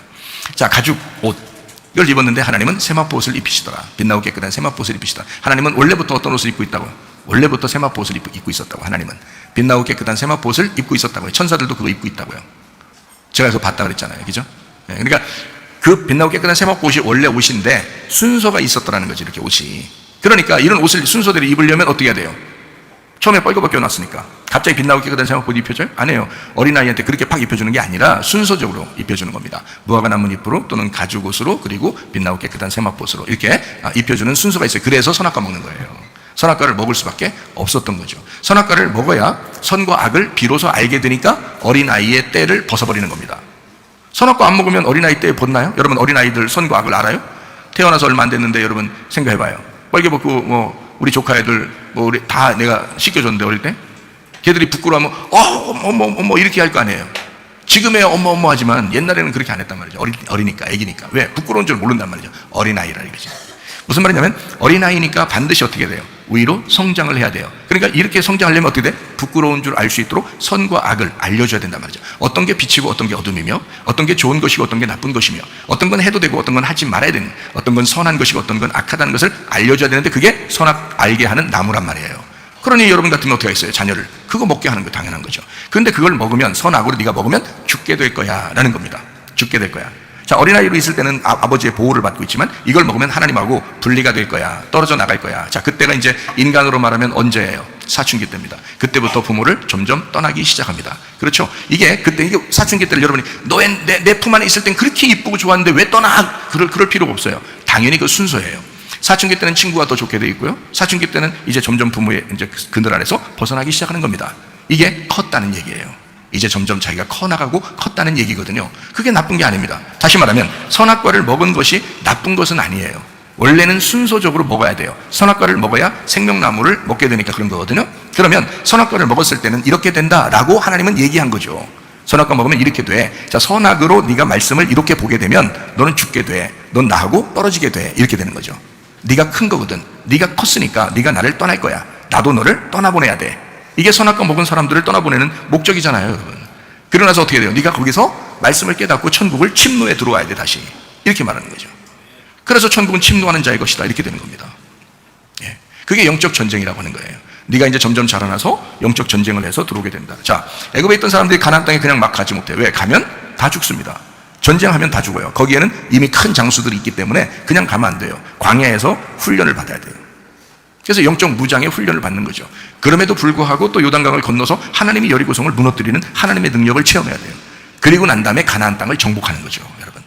자, 가죽 옷 이걸 입었는데 하나님은 세마포 옷을 입히시더라. 빛나고 깨끗한 세마포 옷을 입히시더라. 하나님은 원래부터 어떤 옷을 입고 있다고요? 원래부터 세마포 옷을 입고 있었다고. 하나님은 빛나고 깨끗한 세마포 옷을 입고 있었다고요. 천사들도 그거 입고 있다고요. 제가 그래서 봤다 그랬잖아요, 그죠? 그러니까 그 빛나고 깨끗한 세마포 옷이 원래 옷인데 순서가 있었더라는 거지, 이렇게 옷이. 그러니까 이런 옷을 순서대로 입으려면 어떻게 해야 돼요? 처음에 빨개벗겨 놨으니까 갑자기 빛나고 깨끗한 세마포 옷 입혀줘요? 아니에요. 어린아이한테 그렇게 팍 입혀주는 게 아니라 순서적으로 입혀주는 겁니다. 무화과 나무 잎으로 또는 가죽 옷으로 그리고 빛나고 깨끗한 세마포 옷으로 이렇게 입혀주는 순서가 있어요. 그래서 선악과 먹는 거예요. 선악과를 먹을 수밖에 없었던 거죠. 선악과를 먹어야 선과 악을 비로소 알게 되니까 어린아이의 때를 벗어버리는 겁니다. 선악과 안 먹으면 어린아이 때 벗나요? 여러분 어린아이들 선과 악을 알아요? 태어나서 얼마 안 됐는데 여러분 생각해봐요. 빨개벗고 뭐 우리 조카 애들 뭐 우리 다 내가 씻겨줬는데 어릴 때 걔들이 부끄러워하면 어머 이렇게 할 거 아니에요. 지금의 어머 하지만 옛날에는 그렇게 안 했단 말이죠. 어리니까 애기니까. 왜? 부끄러운 줄 모른단 말이죠. 어린아이라 이거지. 무슨 말이냐면 어린아이니까 반드시 어떻게 돼요? 위로 성장을 해야 돼요. 그러니까 이렇게 성장하려면 어떻게 돼? 부끄러운 줄 알 수 있도록 선과 악을 알려줘야 된단 말이죠. 어떤 게 빛이고 어떤 게 어둠이며 어떤 게 좋은 것이고 어떤 게 나쁜 것이며 어떤 건 해도 되고 어떤 건 하지 말아야 되는, 어떤 건 선한 것이고 어떤 건 악하다는 것을 알려줘야 되는데 그게 선악 알게 하는 나무란 말이에요. 그러니 여러분 같으면 어떻게 하겠어요? 자녀를 그거 먹게 하는 거 당연한 거죠. 그런데 그걸 먹으면 선악으로 네가 먹으면 죽게 될 거야 라는 겁니다. 죽게 될 거야. 자, 어린아이로 있을 때는 아버지의 보호를 받고 있지만 이걸 먹으면 하나님하고 분리가 될 거야. 떨어져 나갈 거야. 자, 그때가 이제 인간으로 말하면 언제예요? 사춘기 때입니다. 그때부터 부모를 점점 떠나기 시작합니다. 그렇죠? 이게 사춘기 때를 여러분이 내 품 안에 있을 땐 그렇게 이쁘고 좋았는데 왜 떠나? 그럴 필요가 없어요. 당연히 그 순서예요. 사춘기 때는 친구가 더 좋게 돼 있고요. 사춘기 때는 이제 점점 부모의 이제 그늘 안에서 벗어나기 시작하는 겁니다. 이게 컸다는 얘기예요. 이제 점점 자기가 커나가고 컸다는 얘기거든요. 그게 나쁜 게 아닙니다. 다시 말하면 선악과를 먹은 것이 나쁜 것은 아니에요. 원래는 순서적으로 먹어야 돼요. 선악과를 먹어야 생명나무를 먹게 되니까 그런 거거든요. 그러면 선악과를 먹었을 때는 이렇게 된다라고 하나님은 얘기한 거죠. 선악과 먹으면 이렇게 돼. 자, 선악으로 네가 말씀을 이렇게 보게 되면 너는 죽게 돼. 넌 나하고 떨어지게 돼. 이렇게 되는 거죠. 네가 큰 거거든. 네가 컸으니까 네가 나를 떠날 거야. 나도 너를 떠나보내야 돼. 이게 선악과 먹은 사람들을 떠나보내는 목적이잖아요, 여러분. 그러고 나서 어떻게 돼요? 네가 거기서 말씀을 깨닫고 천국을 침노에 들어와야 돼, 다시. 이렇게 말하는 거죠. 그래서 천국은 침노하는 자의 것이다. 이렇게 되는 겁니다. 예. 그게 영적 전쟁이라고 하는 거예요. 네가 이제 점점 자라나서 영적 전쟁을 해서 들어오게 된다. 자, 애굽에 있던 사람들이 가나안 땅에 그냥 막 가지 못해요. 왜? 가면 다 죽습니다. 전쟁하면 다 죽어요. 거기에는 이미 큰 장수들이 있기 때문에 그냥 가면 안 돼요. 광야에서 훈련을 받아야 돼요. 그래서 영적 무장의 훈련을 받는 거죠. 그럼에도 불구하고 또 요단강을 건너서 하나님이 여리고성을 무너뜨리는 하나님의 능력을 체험해야 돼요. 그리고 난 다음에 가나안 땅을 정복하는 거죠, 여러분.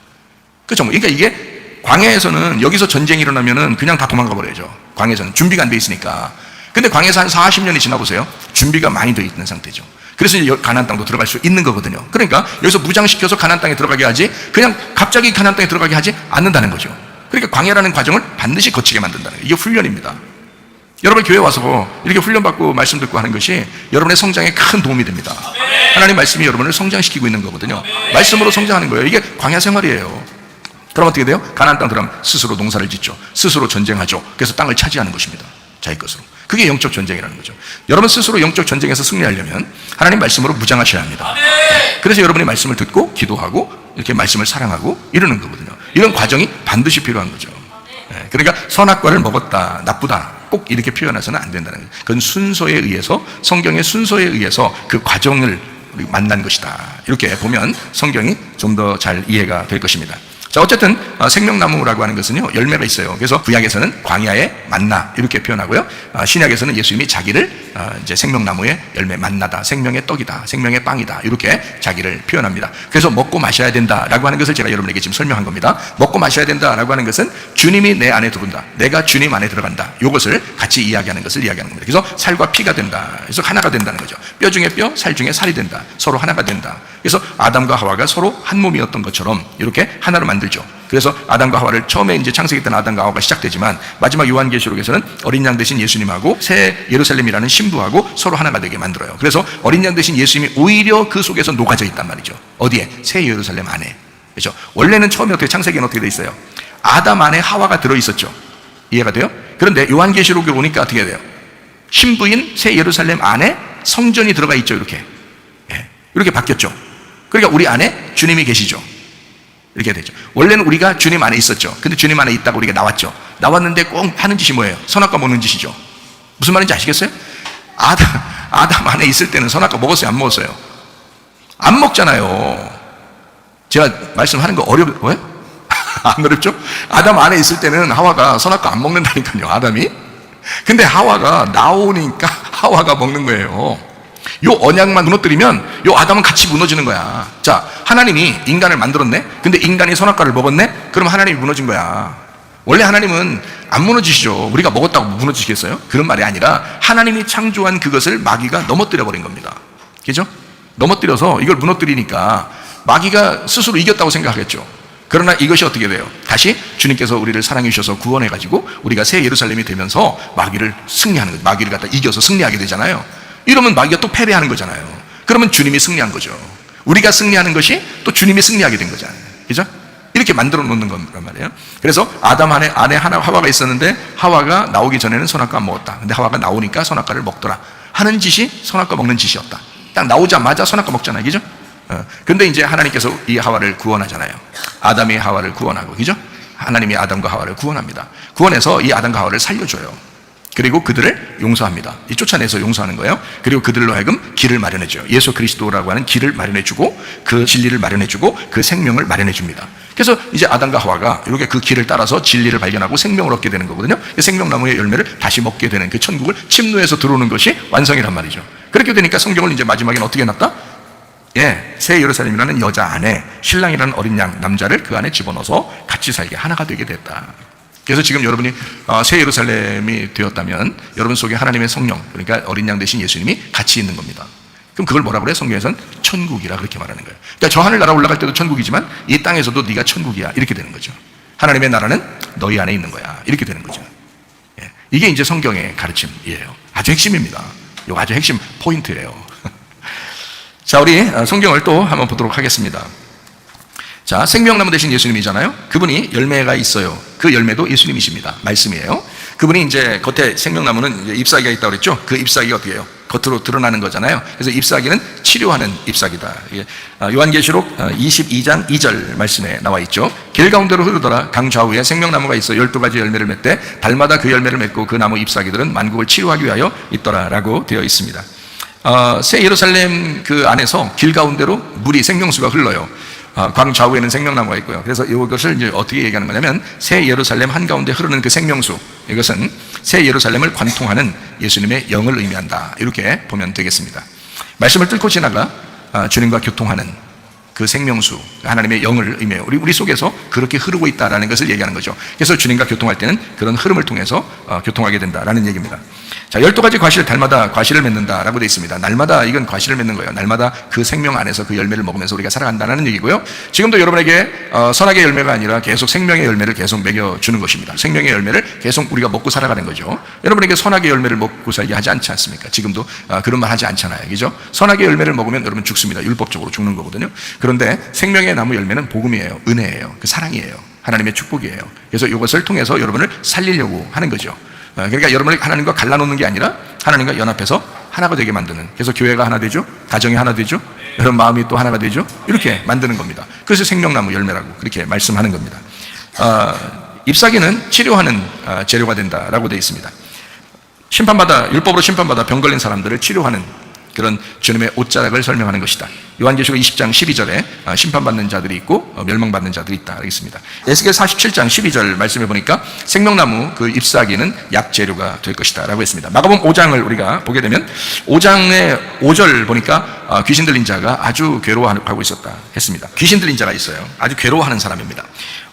그러니까 이게 광야에서는 여기서 전쟁이 일어나면은 그냥 다 도망가 버려야죠. 광야에서는 준비가 안 돼 있으니까. 근데 광야에서 한 40년이 지나 보세요. 준비가 많이 돼 있는 상태죠. 그래서 이제 가나안 땅도 들어갈 수 있는 거거든요. 그러니까 여기서 무장시켜서 가나안 땅에 들어가게 하지 그냥 갑자기 가나안 땅에 들어가게 하지 않는다는 거죠. 그러니까 광야라는 과정을 반드시 거치게 만든다는 거예요. 이게 훈련입니다. 여러분 교회 와서 이렇게 훈련받고 말씀 듣고 하는 것이 여러분의 성장에 큰 도움이 됩니다. 하나님 말씀이 여러분을 성장시키고 있는 거거든요. 말씀으로 성장하는 거예요. 이게 광야 생활이에요. 그럼 어떻게 돼요? 가나안 땅 들어가면 스스로 농사를 짓죠. 스스로 전쟁하죠. 그래서 땅을 차지하는 것입니다. 자기 것으로. 그게 영적 전쟁이라는 거죠. 여러분 스스로 영적 전쟁에서 승리하려면 하나님 말씀으로 무장하셔야 합니다. 그래서 여러분이 말씀을 듣고 기도하고 이렇게 말씀을 사랑하고 이러는 거거든요. 이런 과정이 반드시 필요한 거죠. 그러니까 선악과를 먹었다, 나쁘다 꼭 이렇게 표현해서는 안 된다는 거예요. 그건 순서에 의해서, 성경의 순서에 의해서 그 과정을 만난 것이다. 이렇게 보면 성경이 좀 더 잘 이해가 될 것입니다. 자, 어쨌든 생명나무라고 하는 것은요, 열매가 있어요. 그래서 구약에서는 광야의 만나 이렇게 표현하고요, 신약에서는 예수님이 자기를 이제 생명나무의 열매, 만나다, 생명의 떡이다, 생명의 빵이다, 이렇게 자기를 표현합니다. 그래서 먹고 마셔야 된다라고 하는 것을 제가 여러분에게 지금 설명한 겁니다. 먹고 마셔야 된다라고 하는 것은 주님이 내 안에 들어온다, 내가 주님 안에 들어간다, 이것을 같이 이야기하는 것을 이야기하는 겁니다. 그래서 살과 피가 된다, 그래서 하나가 된다는 거죠. 뼈 중에 뼈, 살 중에 살이 된다, 서로 하나가 된다. 그래서 아담과 하와가 서로 한 몸이었던 것처럼 이렇게 하나로 만들죠. 그래서 아담과 하와를, 처음에 이제 창세기 때는 아담과 하와가 시작되지만 마지막 요한계시록에서는 어린 양 대신 예수님하고 새 예루살렘이라는 신부하고 서로 하나가 되게 만들어요. 그래서 어린 양 대신 예수님이 오히려 그 속에서 녹아져 있단 말이죠. 어디에? 새 예루살렘 안에. 그렇죠? 원래는 처음에 어떻게, 창세기는 어떻게 돼 있어요? 아담 안에 하와가 들어 있었죠. 이해가 돼요? 그런데 요한계시록에 오니까 어떻게 돼요? 신부인 새 예루살렘 안에 성전이 들어가 있죠. 이렇게. 이렇게 바뀌었죠. 그러니까 우리 안에 주님이 계시죠. 이렇게 되죠. 원래는 우리가 주님 안에 있었죠. 근데 주님 안에 있다가 우리가 나왔죠. 나왔는데 꼭 하는 짓이 뭐예요? 선악과 먹는 짓이죠. 무슨 말인지 아시겠어요? 아담 안에 있을 때는 선악과 먹었어요? 안 먹었어요? 안 먹잖아요. 제가 말씀하는 거 어려워요? 안 어렵죠? 아담 안에 있을 때는 하와가 선악과 안 먹는다니까요, 아담이. 근데 하와가 나오니까 하와가 먹는 거예요. 요 언약만 무너뜨리면 요 아담은 같이 무너지는 거야. 자, 하나님이 인간을 만들었네? 근데 인간이 선악과를 먹었네? 그럼 하나님이 무너진 거야. 원래 하나님은 안 무너지시죠. 우리가 먹었다고 무너지시겠어요? 그런 말이 아니라 하나님이 창조한 그것을 마귀가 넘어뜨려 버린 겁니다. 그죠? 넘어뜨려서 이걸 무너뜨리니까 마귀가 스스로 이겼다고 생각하겠죠. 그러나 이것이 어떻게 돼요? 다시 주님께서 우리를 사랑해 주셔서 구원해가지고 우리가 새 예루살렘이 되면서 마귀를 승리하는 거죠. 마귀를 갖다 이겨서 승리하게 되잖아요. 이러면 마귀가 또 패배하는 거잖아요. 그러면 주님이 승리한 거죠. 우리가 승리하는 것이 또 주님이 승리하게 된 거잖아요. 그죠? 이렇게 만들어 놓는 거란 말이에요. 그래서 아담 안에 하와가 있었는데 하와가 나오기 전에는 선악과 안 먹었다. 근데 하와가 나오니까 선악과를 먹더라. 하는 짓이 선악과 먹는 짓이었다. 딱 나오자마자 선악과 먹잖아요. 그죠? 근데 이제 하나님께서 이 하와를 구원하잖아요. 아담이 하와를 구원하고, 그죠? 하나님이 아담과 하와를 구원합니다. 구원해서 이 아담과 하와를 살려줘요. 그리고 그들을 용서합니다. 이 쫓아내서 용서하는 거예요. 그리고 그들로 하여금 길을 마련해줘요. 예수 그리스도라고 하는 길을 마련해주고, 그 진리를 마련해주고, 그 생명을 마련해줍니다. 그래서 이제 아담과 하와가 이렇게 그 길을 따라서 진리를 발견하고 생명을 얻게 되는 거거든요. 생명나무의 열매를 다시 먹게 되는 그 천국을 침노해서 들어오는 것이 완성이란 말이죠. 그렇게 되니까 성경을 이제 마지막에는 어떻게 해놨다? 새 예루살렘이라는 여자 안에 신랑이라는 어린 양 남자를 그 안에 집어넣어서 같이 살게 하나가 되게 됐다. 그래서 지금 여러분이 새 예루살렘이 되었다면 여러분 속에 하나님의 성령, 그러니까 어린 양 대신 예수님이 같이 있는 겁니다. 그럼 그걸 뭐라고 그래요? 성경에서는 천국이라 그렇게 말하는 거예요. 그러니까 저 하늘나라 올라갈 때도 천국이지만 이 땅에서도 네가 천국이야, 이렇게 되는 거죠. 하나님의 나라는 너희 안에 있는 거야, 이렇게 되는 거죠. 이게 이제 성경의 가르침이에요. 아주 핵심입니다. 이거 아주 핵심 포인트예요. 자, 우리 성경을 또 한번 보도록 하겠습니다. 자, 생명나무 대신 예수님이잖아요. 그분이 열매가 있어요. 그 열매도 예수님이십니다. 말씀이에요. 그분이 이제 겉에 생명나무는 이제 잎사귀가 있다고 그랬죠. 그 잎사귀가 어떻게 해요? 겉으로 드러나는 거잖아요. 그래서 잎사귀는 치료하는 잎사귀다. 요한계시록 22장 2절 말씀에 나와 있죠. 길 가운데로 흐르더라. 강 좌우에 생명나무가 있어 12가지 열매를 맺되 달마다 그 열매를 맺고 그 나무 잎사귀들은 만국을 치료하기 위하여 있더라 라고 되어 있습니다. 새 예루살렘 그 안에서 길 가운데로 물이, 생명수가 흘러요. 광 좌우에는 생명나무가 있고요. 그래서 이것을 이제 어떻게 얘기하는 거냐면 새 예루살렘 한가운데 흐르는 그 생명수, 이것은 새 예루살렘을 관통하는 예수님의 영을 의미한다. 이렇게 보면 되겠습니다. 말씀을 뚫고 지나가 주님과 교통하는 그 생명수, 하나님의 영을 의미해요. 우리 속에서 그렇게 흐르고 있다라는 것을 얘기하는 거죠. 그래서 주님과 교통할 때는 그런 흐름을 통해서 교통하게 된다라는 얘기입니다. 자, 12가지 과실, 달마다 과실을 맺는다라고 되어 있습니다. 날마다 이건 과실을 맺는 거예요. 날마다 그 생명 안에서 그 열매를 먹으면서 우리가 살아간다는 얘기고요. 지금도 여러분에게 선악의 열매가 아니라 계속 생명의 열매를 계속 먹여주는 것입니다. 생명의 열매를 계속 우리가 먹고 살아가는 거죠. 여러분에게 선악의 열매를 먹고 살게 하지 않지 않습니까? 지금도 그런 말 하지 않잖아요. 그죠? 선악의 열매를 먹으면 여러분 죽습니다. 율법적으로 죽는 거거든요. 그런데 생명의 나무 열매는 복음이에요. 은혜예요. 그 사랑이에요. 하나님의 축복이에요. 그래서 이것을 통해서 여러분을 살리려고 하는 거죠. 그러니까 여러분을 하나님과 갈라놓는 게 아니라 하나님과 연합해서 하나가 되게 만드는, 그래서 교회가 하나 되죠, 가정이 하나 되죠, 여러분 마음이 또 하나가 되죠, 이렇게 만드는 겁니다. 그래서 생명나무 열매라고 그렇게 말씀하는 겁니다. 잎사귀는 치료하는 재료가 된다라고 되어 있습니다. 심판받아, 율법으로 심판받아 병 걸린 사람들을 치료하는 그런 주님의 옷자락을 설명하는 것이다. 요한계시록 20장 12절에 심판받는 자들이 있고 멸망받는 자들이 있다 그랬습니다. 에스겔 47장 12절 말씀해 보니까 생명나무 그 잎사귀는 약재료가 될 것이다 라고 했습니다. 마가복음 5장을 우리가 보게 되면 5장의 5절 보니까 귀신 들린 자가 아주 괴로워하고 있었다 했습니다. 귀신 들린 자가 있어요. 아주 괴로워하는 사람입니다.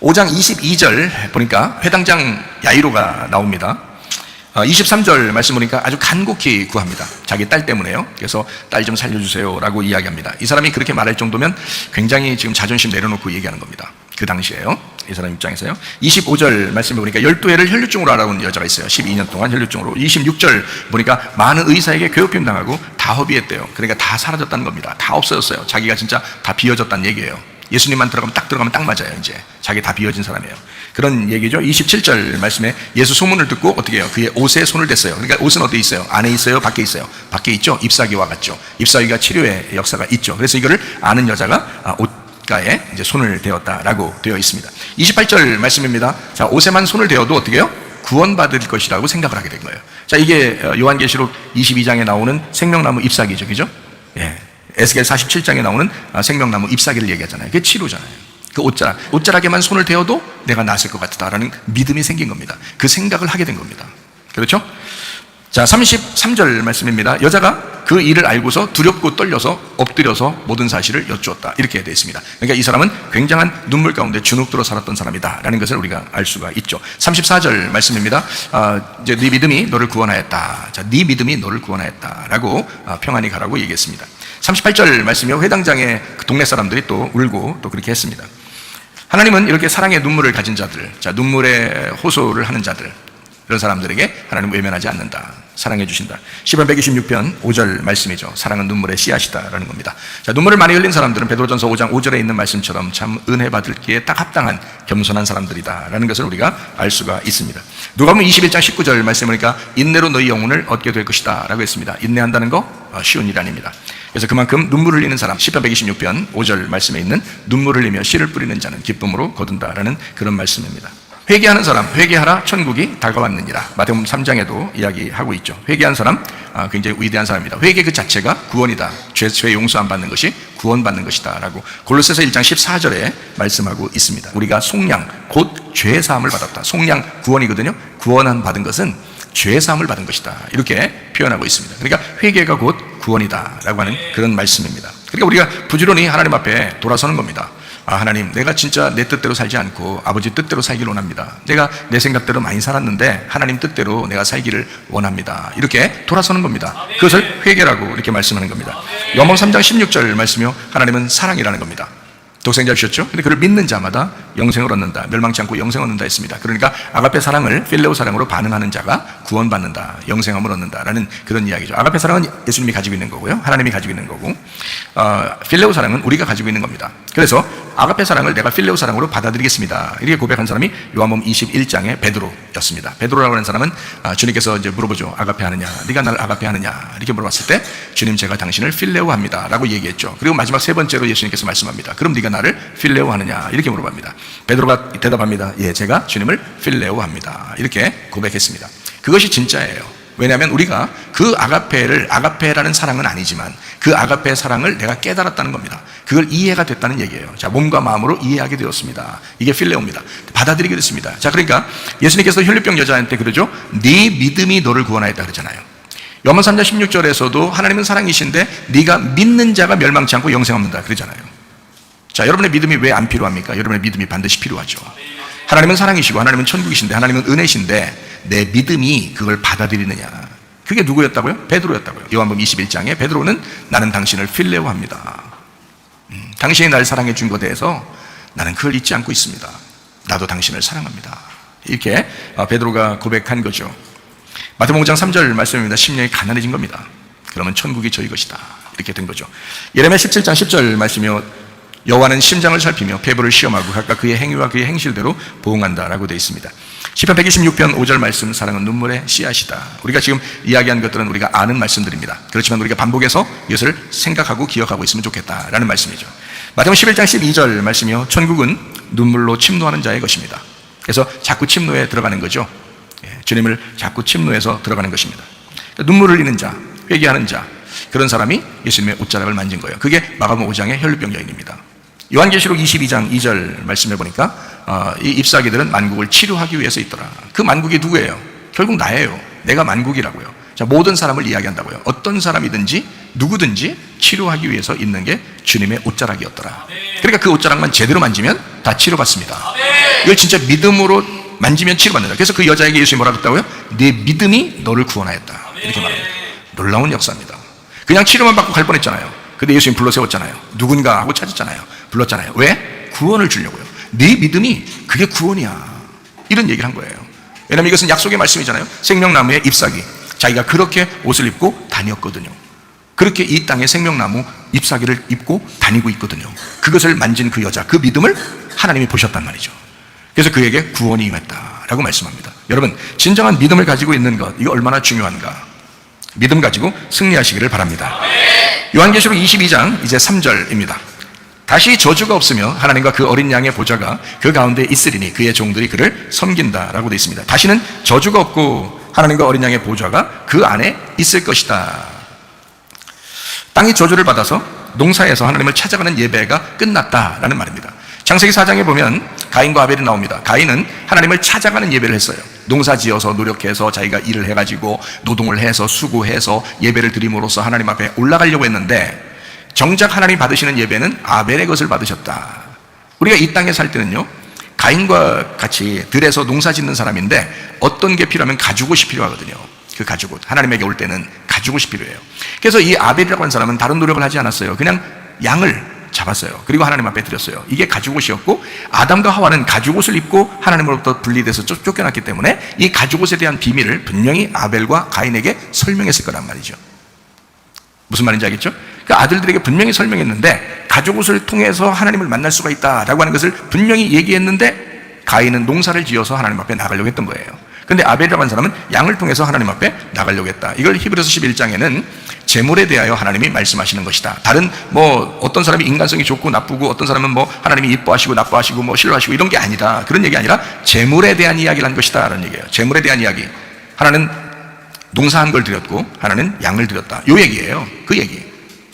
5장 22절 보니까 회당장 야이로가 나옵니다. 23절 말씀 보니까 아주 간곡히 구합니다. 자기 딸 때문에요. 그래서 딸 좀 살려주세요 라고 이야기합니다. 이 사람이 그렇게 말할 정도면 굉장히 지금 자존심 내려놓고 얘기하는 겁니다. 그 당시에요. 이 사람 입장에서요. 25절 말씀해 보니까 12해를 혈류증으로 알아온 여자가 있어요. 12년 동안 혈류증으로. 26절 보니까 많은 의사에게 괴롭힘 당하고 다 허비했대요. 그러니까 다 사라졌다는 겁니다. 다 없어졌어요. 자기가 진짜 다 비어졌다는 얘기예요. 예수님만 들어가면 딱 맞아요. 이제 자기 다 비워진 사람이에요. 그런 얘기죠. 27절 말씀에 예수 소문을 듣고 어떻게 해요? 그의 옷에 손을 댔어요. 그러니까 옷은 어디 있어요? 안에 있어요? 밖에 있어요? 밖에 있죠. 잎사귀와 같죠. 잎사귀가 치료의 역사가 있죠. 그래서 이거를 아는 여자가 옷가에 이제 손을 대었다라고 되어 있습니다. 28절 말씀입니다. 자, 옷에만 손을 대어도 어떻게 해요? 구원받을 것이라고 생각을 하게 된 거예요. 자, 이게 요한계시록 22장에 나오는 생명나무 잎사귀죠. 그죠? 예. 에스겔 47장에 나오는 생명나무 잎사귀를 얘기하잖아요. 그게 치료잖아요. 그 옷자락에만 손을 대어도 내가 나았을 것 같다라는 믿음이 생긴 겁니다. 그 생각을 하게 된 겁니다. 그렇죠? 자, 33절 말씀입니다. 여자가 그 일을 알고서 두렵고 떨려서 엎드려서 모든 사실을 여쭈었다. 이렇게 되어 있습니다. 그러니까 이 사람은 굉장한 눈물 가운데 주눅들어 살았던 사람이다 라는 것을 우리가 알 수가 있죠. 34절 말씀입니다. 이제 네 믿음이 너를 구원하였다. 자, 네 믿음이 너를 구원하였다 라고 평안히 가라고 얘기했습니다. 38절 말씀이요. 회당장의 동네 사람들이 또 울고 또 그렇게 했습니다. 하나님은 이렇게 사랑의 눈물을 가진 자들, 자, 눈물의 호소를 하는 자들, 이런 사람들에게 하나님은 외면하지 않는다. 사랑해 주신다. 시편 126편 5절 말씀이죠. 사랑은 눈물의 씨앗이다라는 겁니다. 자, 눈물을 많이 흘린 사람들은 베드로전서 5장 5절에 있는 말씀처럼 참 은혜 받을기에 딱 합당한 겸손한 사람들이다라는 것을 우리가 알 수가 있습니다. 누가복음 21장 19절 말씀이니까 인내로 너희 영혼을 얻게 될 것이다라고 했습니다. 인내한다는 거 쉬운 일 아닙니다. 그래서 그만큼 눈물 흘리는 사람, 시편 126편 5절 말씀에 있는 눈물 흘리며 씨를 뿌리는 자는 기쁨으로 거둔다라는 그런 말씀입니다. 회개하는 사람, 회개하라 천국이 다가왔느니라. 마태복음 3장에도 이야기하고 있죠. 회개한 사람 굉장히 위대한 사람입니다. 회개 그 자체가 구원이다. 죄 용서 안 받는 것이 구원받는 것이다 라고 골로새서 1장 14절에 말씀하고 있습니다. 우리가 속량 곧 죄 사함을 받았다. 속량 구원이거든요. 구원한 받은 것은 죄 사함을 받은 것이다. 이렇게 표현하고 있습니다. 그러니까 회개가 곧 구원이다 라고 하는 그런 말씀입니다. 그러니까 우리가 부지런히 하나님 앞에 돌아서는 겁니다. 하나님, 내가 진짜 내 뜻대로 살지 않고 아버지 뜻대로 살기를 원합니다. 내가 내 생각대로 많이 살았는데 하나님 뜻대로 내가 살기를 원합니다. 이렇게 돌아서는 겁니다. 그것을 회개라고 이렇게 말씀하는 겁니다. 요한복음 3장 16절 말씀이요. 하나님은 사랑이라는 겁니다. 독생자 주셨죠? 근데 그를 믿는 자마다 영생을 얻는다. 멸망치 않고 영생을 얻는다 했습니다. 그러니까 아가페 사랑을 필레오 사랑으로 반응하는 자가 구원받는다. 영생함을 얻는다라는 그런 이야기죠. 아가페 사랑은 예수님이 가지고 있는 거고요. 하나님이 가지고 있는 거고, 필레오 사랑은 우리가 가지고 있는 겁니다. 그래서 아가페 사랑을 내가 필레오 사랑으로 받아들이겠습니다. 이렇게 고백한 사람이 요한복음 21장의 베드로였습니다. 베드로라고 하는 사람은 주님께서 이제 물어보죠. 아가페 하느냐? 네가 나를 아가페 하느냐? 이렇게 물어봤을 때 주님, 제가 당신을 필레오 합니다. 라고 얘기했죠. 그리고 마지막 세 번째로 예수님께서 말씀합니다. 그럼 네가 나를 필레오 하느냐? 이렇게 물어봅니다. 베드로가 대답합니다. 예, 제가 주님을 필레오 합니다. 이렇게 고백했습니다. 그것이 진짜예요. 왜냐하면 우리가 그 아가페라는 사랑은 아니지만 그 아가페의 사랑을 내가 깨달았다는 겁니다. 그걸 이해가 됐다는 얘기예요. 자, 몸과 마음으로 이해하게 되었습니다. 이게 필레오입니다. 받아들이게 됐습니다. 자, 그러니까 예수님께서 혈류병 여자한테 그러죠. 네 믿음이 너를 구원하였다 그러잖아요. 요한복음 3장 16절에서도 하나님은 사랑이신데 네가 믿는 자가 멸망치 않고 영생 얻는다 그러잖아요. 자, 여러분의 믿음이 왜 안 필요합니까? 여러분의 믿음이 반드시 필요하죠. 하나님은 사랑이시고 하나님은 천국이신데 하나님은 은혜신데 내 믿음이 그걸 받아들이느냐. 그게 누구였다고요? 베드로였다고요. 요한복음 21장에 베드로는 나는 당신을 필레오 합니다. 당신이 날 사랑해 준 것에 대해서 나는 그걸 잊지 않고 있습니다. 나도 당신을 사랑합니다. 이렇게 베드로가 고백한 거죠. 마태복음 5장 3절 말씀입니다. 심령이 가난해진 겁니다. 그러면 천국이 저희 것이다. 이렇게 된 거죠. 예레미야 17장 10절 말씀이요. 여호와는 심장을 살피며 폐부를 시험하고 각각 그의 행위와 그의 행실대로 보응한다라고 되어 있습니다. 시편 126편 5절 말씀, 사랑은 눈물의 씨앗이다. 우리가 지금 이야기한 것들은 우리가 아는 말씀들입니다. 그렇지만 우리가 반복해서 이것을 생각하고 기억하고 있으면 좋겠다라는 말씀이죠. 마태복음 11장 12절 말씀이요. 천국은 눈물로 침노하는 자의 것입니다. 그래서 자꾸 침노에 들어가는 거죠. 주님을 자꾸 침노해서 들어가는 것입니다. 눈물을 흘리는 자, 회개하는 자, 그런 사람이 예수님의 옷자락을 만진 거예요. 그게 마가복음 5장의 혈루병 여인입니다. 요한계시록 22장 2절 말씀해 보니까 이 잎사귀들은 만국을 치료하기 위해서 있더라. 그 만국이 누구예요? 결국 나예요. 내가 만국이라고요. 자, 모든 사람을 이야기한다고요. 어떤 사람이든지 누구든지 치료하기 위해서 있는 게 주님의 옷자락이었더라. 그러니까 그 옷자락만 제대로 만지면 다 치료받습니다. 이걸 진짜 믿음으로 만지면 치료받는다. 그래서 그 여자에게 예수님이 뭐라고 했다고요? 네 믿음이 너를 구원하였다. 이렇게 말합니다. 놀라운 역사입니다. 그냥 치료만 받고 갈 뻔했잖아요. 근데 예수님 불러 세웠잖아요. 누군가 하고 찾았잖아요. 불렀잖아요. 왜? 구원을 주려고요. 네 믿음이 그게 구원이야. 이런 얘기를 한 거예요. 왜냐하면 이것은 약속의 말씀이잖아요. 생명나무의 잎사귀. 자기가 그렇게 옷을 입고 다녔거든요. 그렇게 이 땅에 생명나무 잎사귀를 입고 다니고 있거든요. 그것을 만진 그 여자, 그 믿음을 하나님이 보셨단 말이죠. 그래서 그에게 구원이 임했다라고 말씀합니다. 여러분, 진정한 믿음을 가지고 있는 것, 이거 얼마나 중요한가. 믿음 가지고 승리하시기를 바랍니다. 요한계시록 22장 이제 3절입니다. 다시 저주가 없으며 하나님과 그 어린 양의 보좌가 그 가운데 있으리니 그의 종들이 그를 섬긴다라고 되어 있습니다. 다시는 저주가 없고 하나님과 어린 양의 보좌가 그 안에 있을 것이다. 땅이 저주를 받아서 농사에서 하나님을 찾아가는 예배가 끝났다라는 말입니다. 창세기 4장에 보면 가인과 아벨이 나옵니다. 가인은 하나님을 찾아가는 예배를 했어요. 농사 지어서 노력해서 자기가 일을 해가지고 노동을 해서 수고해서 예배를 드림으로써 하나님 앞에 올라가려고 했는데 정작 하나님 받으시는 예배는 아벨의 것을 받으셨다. 우리가 이 땅에 살 때는요, 가인과 같이 들에서 농사 짓는 사람인데 어떤 게 필요하면 가죽옷이 필요하거든요. 그 가죽옷, 하나님에게 올 때는 가죽옷이 필요해요. 그래서 이 아벨이라고 하는 사람은 다른 노력을 하지 않았어요. 그냥 양을 잡았어요. 그리고 하나님 앞에 드렸어요. 이게 가죽옷이었고, 아담과 하와는 가죽옷을 입고 하나님으로부터 분리돼서 쫓겨났기 때문에 이 가죽옷에 대한 비밀을 분명히 아벨과 가인에게 설명했을 거란 말이죠. 무슨 말인지 알겠죠? 그 아들들에게 분명히 설명했는데 가죽옷을 통해서 하나님을 만날 수가 있다라고 하는 것을 분명히 얘기했는데 가인은 농사를 지어서 하나님 앞에 나가려고 했던 거예요. 근데 아벨이라고 하는 사람은 양을 통해서 하나님 앞에 나가려고 했다. 이걸 히브리서 11장에는 재물에 대하여 하나님이 말씀하시는 것이다. 다른 어떤 사람이 인간성이 좋고 나쁘고 어떤 사람은 하나님이 이뻐하시고 나빠하시고 싫어하시고 이런 게 아니다. 그런 얘기 아니라 재물에 대한 이야기를 한 것이다 라는 얘기예요. 재물에 대한 이야기. 하나는 농사한 걸 드렸고 하나는 양을 드렸다. 요 얘기예요. 그 얘기.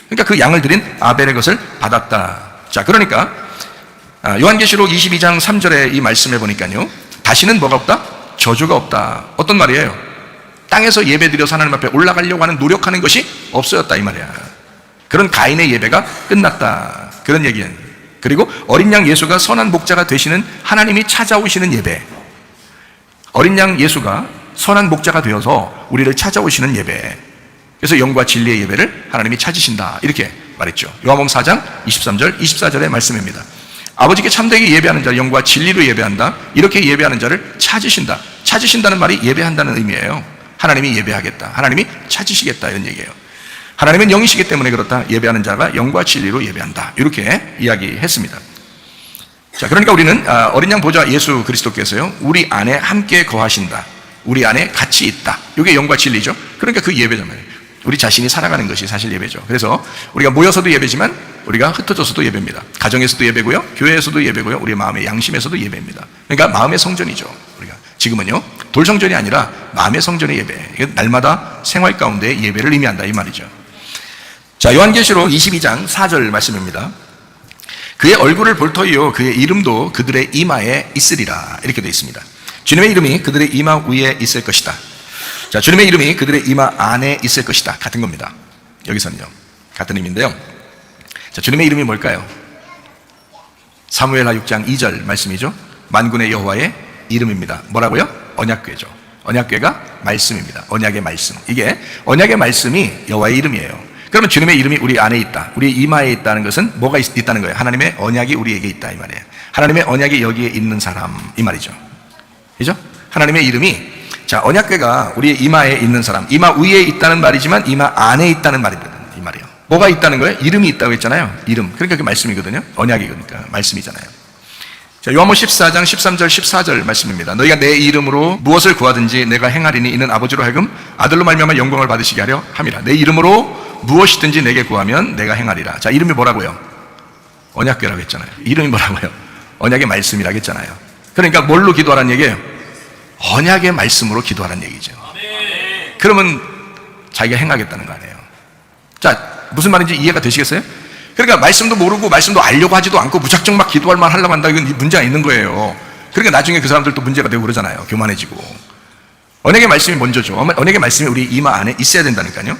그러니까 그 양을 드린 아벨의 것을 받았다. 자, 그러니까 요한계시록 22장 3절에 이 말씀해 보니까요, 다시는 뭐가 없다? 저주가 없다. 어떤 말이에요? 땅에서 예배드려서 하나님 앞에 올라가려고 하는 노력하는 것이 없어졌다 이 말이야. 그런 가인의 예배가 끝났다. 그런 얘기예요. 그리고 어린 양 예수가 선한 목자가 되시는 하나님이 찾아오시는 예배. 어린 양 예수가 선한 목자가 되어서 우리를 찾아오시는 예배. 그래서 영과 진리의 예배를 하나님이 찾으신다. 이렇게 말했죠. 요한복음 4장 23절 24절의 말씀입니다. 아버지께 참되게 예배하는 자, 영과 진리로 예배한다. 이렇게 예배하는 자를 찾으신다. 찾으신다는 말이 예배한다는 의미예요. 하나님이 예배하겠다. 하나님이 찾으시겠다. 이런 얘기예요. 하나님은 영이시기 때문에 그렇다. 예배하는 자가 영과 진리로 예배한다. 이렇게 이야기했습니다. 자, 그러니까 우리는 어린 양 보좌 예수 그리스도께서요, 우리 안에 함께 거하신다. 우리 안에 같이 있다. 이게 영과 진리죠. 그러니까 그 예배잖아요. 우리 자신이 살아가는 것이 사실 예배죠. 그래서 우리가 모여서도 예배지만 우리가 흩어져서도 예배입니다. 가정에서도 예배고요, 교회에서도 예배고요, 우리 마음의 양심에서도 예배입니다. 그러니까 마음의 성전이죠. 우리가 지금은요, 돌성전이 아니라 마음의 성전의 예배. 날마다 생활 가운데 예배를 의미한다 이 말이죠. 자, 요한계시록 22장 4절 말씀입니다. 그의 얼굴을 볼 터이요 그의 이름도 그들의 이마에 있으리라. 이렇게 되어 있습니다. 주님의 이름이 그들의 이마 위에 있을 것이다. 자, 주님의 이름이 그들의 이마 안에 있을 것이다. 같은 겁니다. 여기서는요, 같은 의미인데요. 자, 주님의 이름이 뭘까요? 사무엘하 6장 2절 말씀이죠. 만군의 여호와의 이름입니다. 뭐라고요? 언약궤죠. 언약궤가 말씀입니다. 언약의 말씀. 이게 언약의 말씀이 여호와의 이름이에요. 그러면 주님의 이름이 우리 안에 있다. 우리 이마에 있다는 것은 뭐가 있다는 거예요? 하나님의 언약이 우리에게 있다 이 말이에요. 하나님의 언약이 여기에 있는 사람 이 말이죠. 그죠? 하나님의 이름이, 자, 언약궤가 우리의 이마에 있는 사람, 이마 위에 있다는 말이지만 이마 안에 있다는 말이거든요. 이 말이에요. 뭐가 있다는 거예요? 이름이 있다고 했잖아요. 이름. 그러니까 그게 말씀이거든요. 언약이 그러니까 말씀이잖아요. 자, 요한복음 14장 13절 14절 말씀입니다. 너희가 내 이름으로 무엇을 구하든지 내가 행하리니 이는 아버지로 하여금 아들로 말미암아 영광을 받으시게 하려 함이라. 내 이름으로 무엇이든지 내게 구하면 내가 행하리라. 자, 이름이 뭐라고요? 언약궤라고 했잖아요. 이름이 뭐라고요? 언약의 말씀이라고 했잖아요. 그러니까 뭘로 기도하라는 얘기예요? 언약의 말씀으로 기도하라는 얘기죠. 그러면 자기가 행하겠다는 거 아니에요. 자, 무슨 말인지 이해가 되시겠어요? 그러니까 말씀도 모르고 말씀도 알려고 하지도 않고 무작정 막 기도할 만 하려고 한다. 이건 문제가 있는 거예요. 그러니까 나중에 그 사람들도 문제가 되고 그러잖아요. 교만해지고. 언약의 말씀이 먼저죠. 언약의 말씀이 우리 이마 안에 있어야 된다니까요.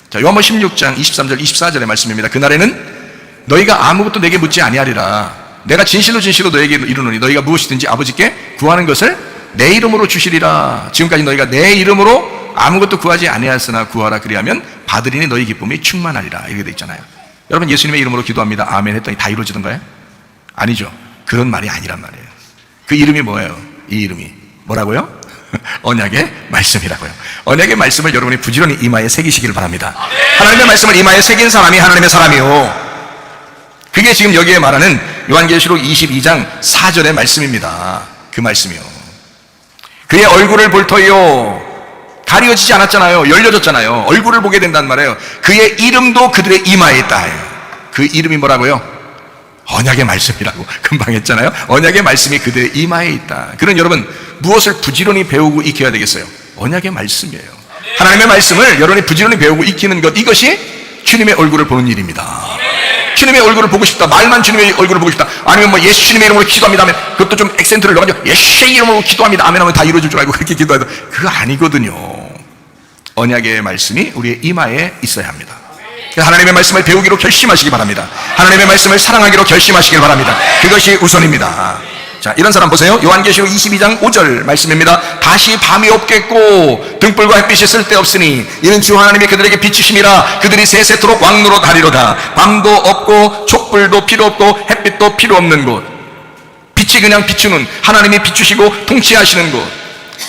자, 요한복음 16장 23절 24절의 말씀입니다. 그날에는 너희가 아무것도 내게 묻지 아니하리라. 내가 진실로 너에게 이르노니 너희가 무엇이든지 아버지께 구하는 것을 내 이름으로 주시리라. 지금까지 너희가 내 이름으로 아무것도 구하지 아니하였으나 구하라 그리하면 받으리니 너희 기쁨이 충만하리라. 이렇게 돼 있잖아요. 여러분 예수님의 이름으로 기도합니다. 아멘 했더니 다 이루어지던가요? 아니죠. 그런 말이 아니란 말이에요. 그 이름이 뭐예요? 이 이름이 뭐라고요? 언약의 말씀이라고요. 언약의 말씀을 여러분이 부지런히 이마에 새기시기를 바랍니다. 하나님의 말씀을 이마에 새긴 사람이 하나님의 사람이요. 그게 지금 여기에 말하는 요한계시록 22장 4절의 말씀입니다. 그 말씀이요. 그의 얼굴을 볼 터이요. 가려지지 않았잖아요. 열려졌잖아요. 얼굴을 보게 된단 말이에요. 그의 이름도 그들의 이마에 있다. 그 이름이 뭐라고요? 언약의 말씀이라고 금방 했잖아요. 언약의 말씀이 그들의 이마에 있다. 그런 여러분 무엇을 부지런히 배우고 익혀야 되겠어요? 언약의 말씀이에요. 하나님의 말씀을 여러분이 부지런히 배우고 익히는 것, 이것이 주님의 얼굴을 보는 일입니다. 주님의 얼굴을 보고 싶다. 말만 주님의 얼굴을 보고 싶다. 아니면 뭐 예수 주님의 이름으로 기도합니다 하면 그것도 좀 액센트를 넣어가지고 예수의 이름으로 기도합니다 아멘 하면 다 이루어질 줄 알고 그렇게 기도해도 그거 아니거든요. 언약의 말씀이 우리의 이마에 있어야 합니다. 하나님의 말씀을 배우기로 결심하시기 바랍니다. 하나님의 말씀을 사랑하기로 결심하시길 바랍니다. 그것이 우선입니다. 자, 이런 사람 보세요. 요한계시록 22장 5절 말씀입니다. 다시 밤이 없겠고 등불과 햇빛이 쓸데없으니 이는 주 하나님이 그들에게 비추심이라. 그들이 세세토록 왕노릇 하리로다. 밤도 없고 촛불도 필요 없고 햇빛도 필요 없는 곳, 빛이 그냥 비추는, 하나님이 비추시고 통치하시는 곳.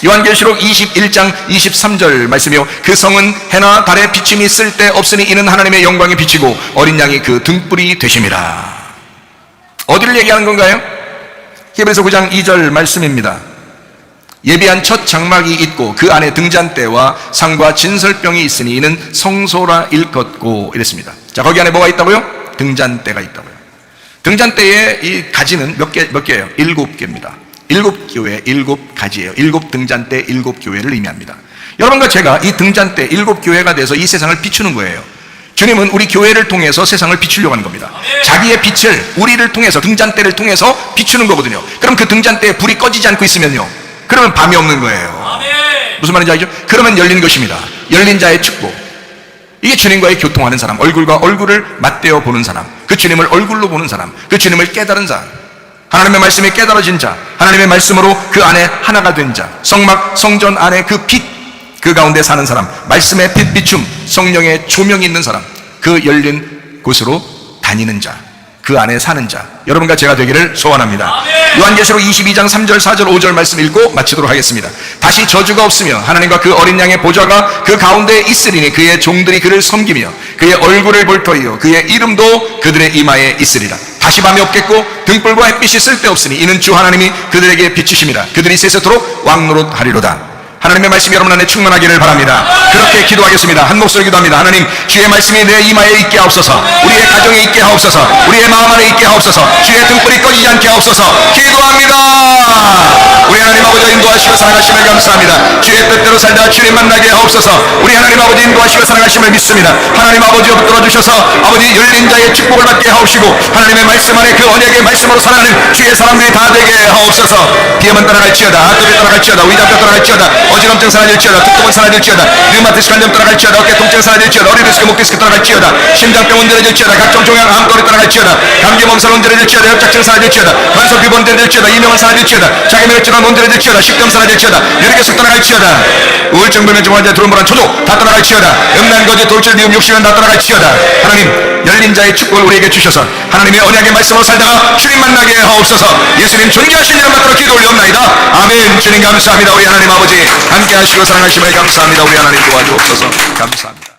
요한계시록 21장 23절 말씀이요. 그 성은 해나 달의 비침이 쓸데없으니 이는 하나님의 영광이 비치고 어린 양이 그 등불이 되심이라. 어디를 얘기하는 건가요? 히브리서 9장 2절 말씀입니다. 예비한 첫 장막이 있고 그 안에 등잔대와 상과 진설병이 있으니 이는 성소라 일컫고 이랬습니다. 자, 거기 안에 뭐가 있다고요? 등잔대가 있다고요. 등잔대의 이 가지는 몇 개예요? 7개입니다. 7교회, 7가지예요. 7등잔대, 7교회를 의미합니다. 여러분과 제가 이 등잔대 7교회가 돼서 이 세상을 비추는 거예요. 주님은 우리 교회를 통해서 세상을 비추려고 하는 겁니다. 자기의 빛을 우리를 통해서, 등잔대를 통해서 비추는 거거든요. 그럼 그 등잔대에 불이 꺼지지 않고 있으면요, 그러면 밤이 없는 거예요. 무슨 말인지 알죠? 그러면 열린 것입니다. 열린 자의 축복. 이게 주님과의 교통하는 사람, 얼굴과 얼굴을 맞대어 보는 사람, 그 주님을 얼굴로 보는 사람, 그 주님을 깨달은 자, 하나님의 말씀이 깨달아진 자, 하나님의 말씀으로 그 안에 하나가 된 자, 성막, 성전 안에 그 빛, 그 가운데 사는 사람, 말씀의 빛 비춤, 성령의 조명이 있는 사람, 그 열린 곳으로 다니는 자, 그 안에 사는 자, 여러분과 제가 되기를 소원합니다. 요한계시록 22장 3절 4절 5절 말씀 읽고 마치도록 하겠습니다. 다시 저주가 없으며 하나님과 그 어린 양의 보좌가 그 가운데에 있으리니 그의 종들이 그를 섬기며 그의 얼굴을 볼 터이요 그의 이름도 그들의 이마에 있으리라. 다시 밤이 없겠고 등불과 햇빛이 쓸데없으니 이는 주 하나님이 그들에게 비추심이라. 그들이 세세토록 왕노릇 하리로다. 하나님의 말씀이 여러분 안에 충만하기를 바랍니다. 그렇게 기도하겠습니다. 한 목소리 기도합니다. 하나님, 주의 말씀이 내 이마에 있게 하옵소서. 우리의 가정에 있게 하옵소서. 우리의 마음 안에 있게 하옵소서. 주의 등불이 꺼지지 않게 하옵소서. 기도합니다. 우리 하나님 아버지 인도하시고 사랑하심을 감사합니다. 주의 뜻대로 살다 주님 만나게 하옵소서. 우리 하나님 아버지 인도하시고 사랑하심을 믿습니다. 하나님 아버지 붙들어 주셔서 아버지 열린 자의 축복을 받게 하옵시고 하나님의 말씀 안에 그 언약의 말씀으로 살아가는 주의 사람들이 다 되게 하옵소서. 비염은 떠나갈지어다, 아토피 떠나갈지어다, 위장병 떠나갈지어다, 어지럼증 사라질지어다, 툭툭은 사라질지어다, 류마티스 관염 떠나갈지어다, 어깨 통증 사라질지어다, 어리 디스크, 목 디스크 떠나갈지어다, 심장병 온전해질지어다, 각종 종양 암거리 떠나갈지어다, 감기 몸살 온전해질지어다, 협착증 사라질지어다, 관속 피부 온전해질지어다, 이명은 사라질지어다, 자기면역 질환 온전해질지어다, 식병 사라질지어다, 뇌리계속 떠나갈지어다, 우울증 불면증 환자, 두루무란 초조 다 떠나갈지어다, 음란거지, 돌출, 미움, 욕심은 다 떠나갈지어다. 하나님, 열린 자의 축복을 우리에게 주셔서 하나님의 언약의 말씀으로 살다가 주님 만나게 하옵소서. 예수님 존귀하신 이름 받들어 기도 올리옵나이다. 아멘. 주님 감사합니다. 우리 하나님 아버지 함께 하시고 사랑하심을 감사합니다. 우리 하나님 도와주옵소서. 감사합니다.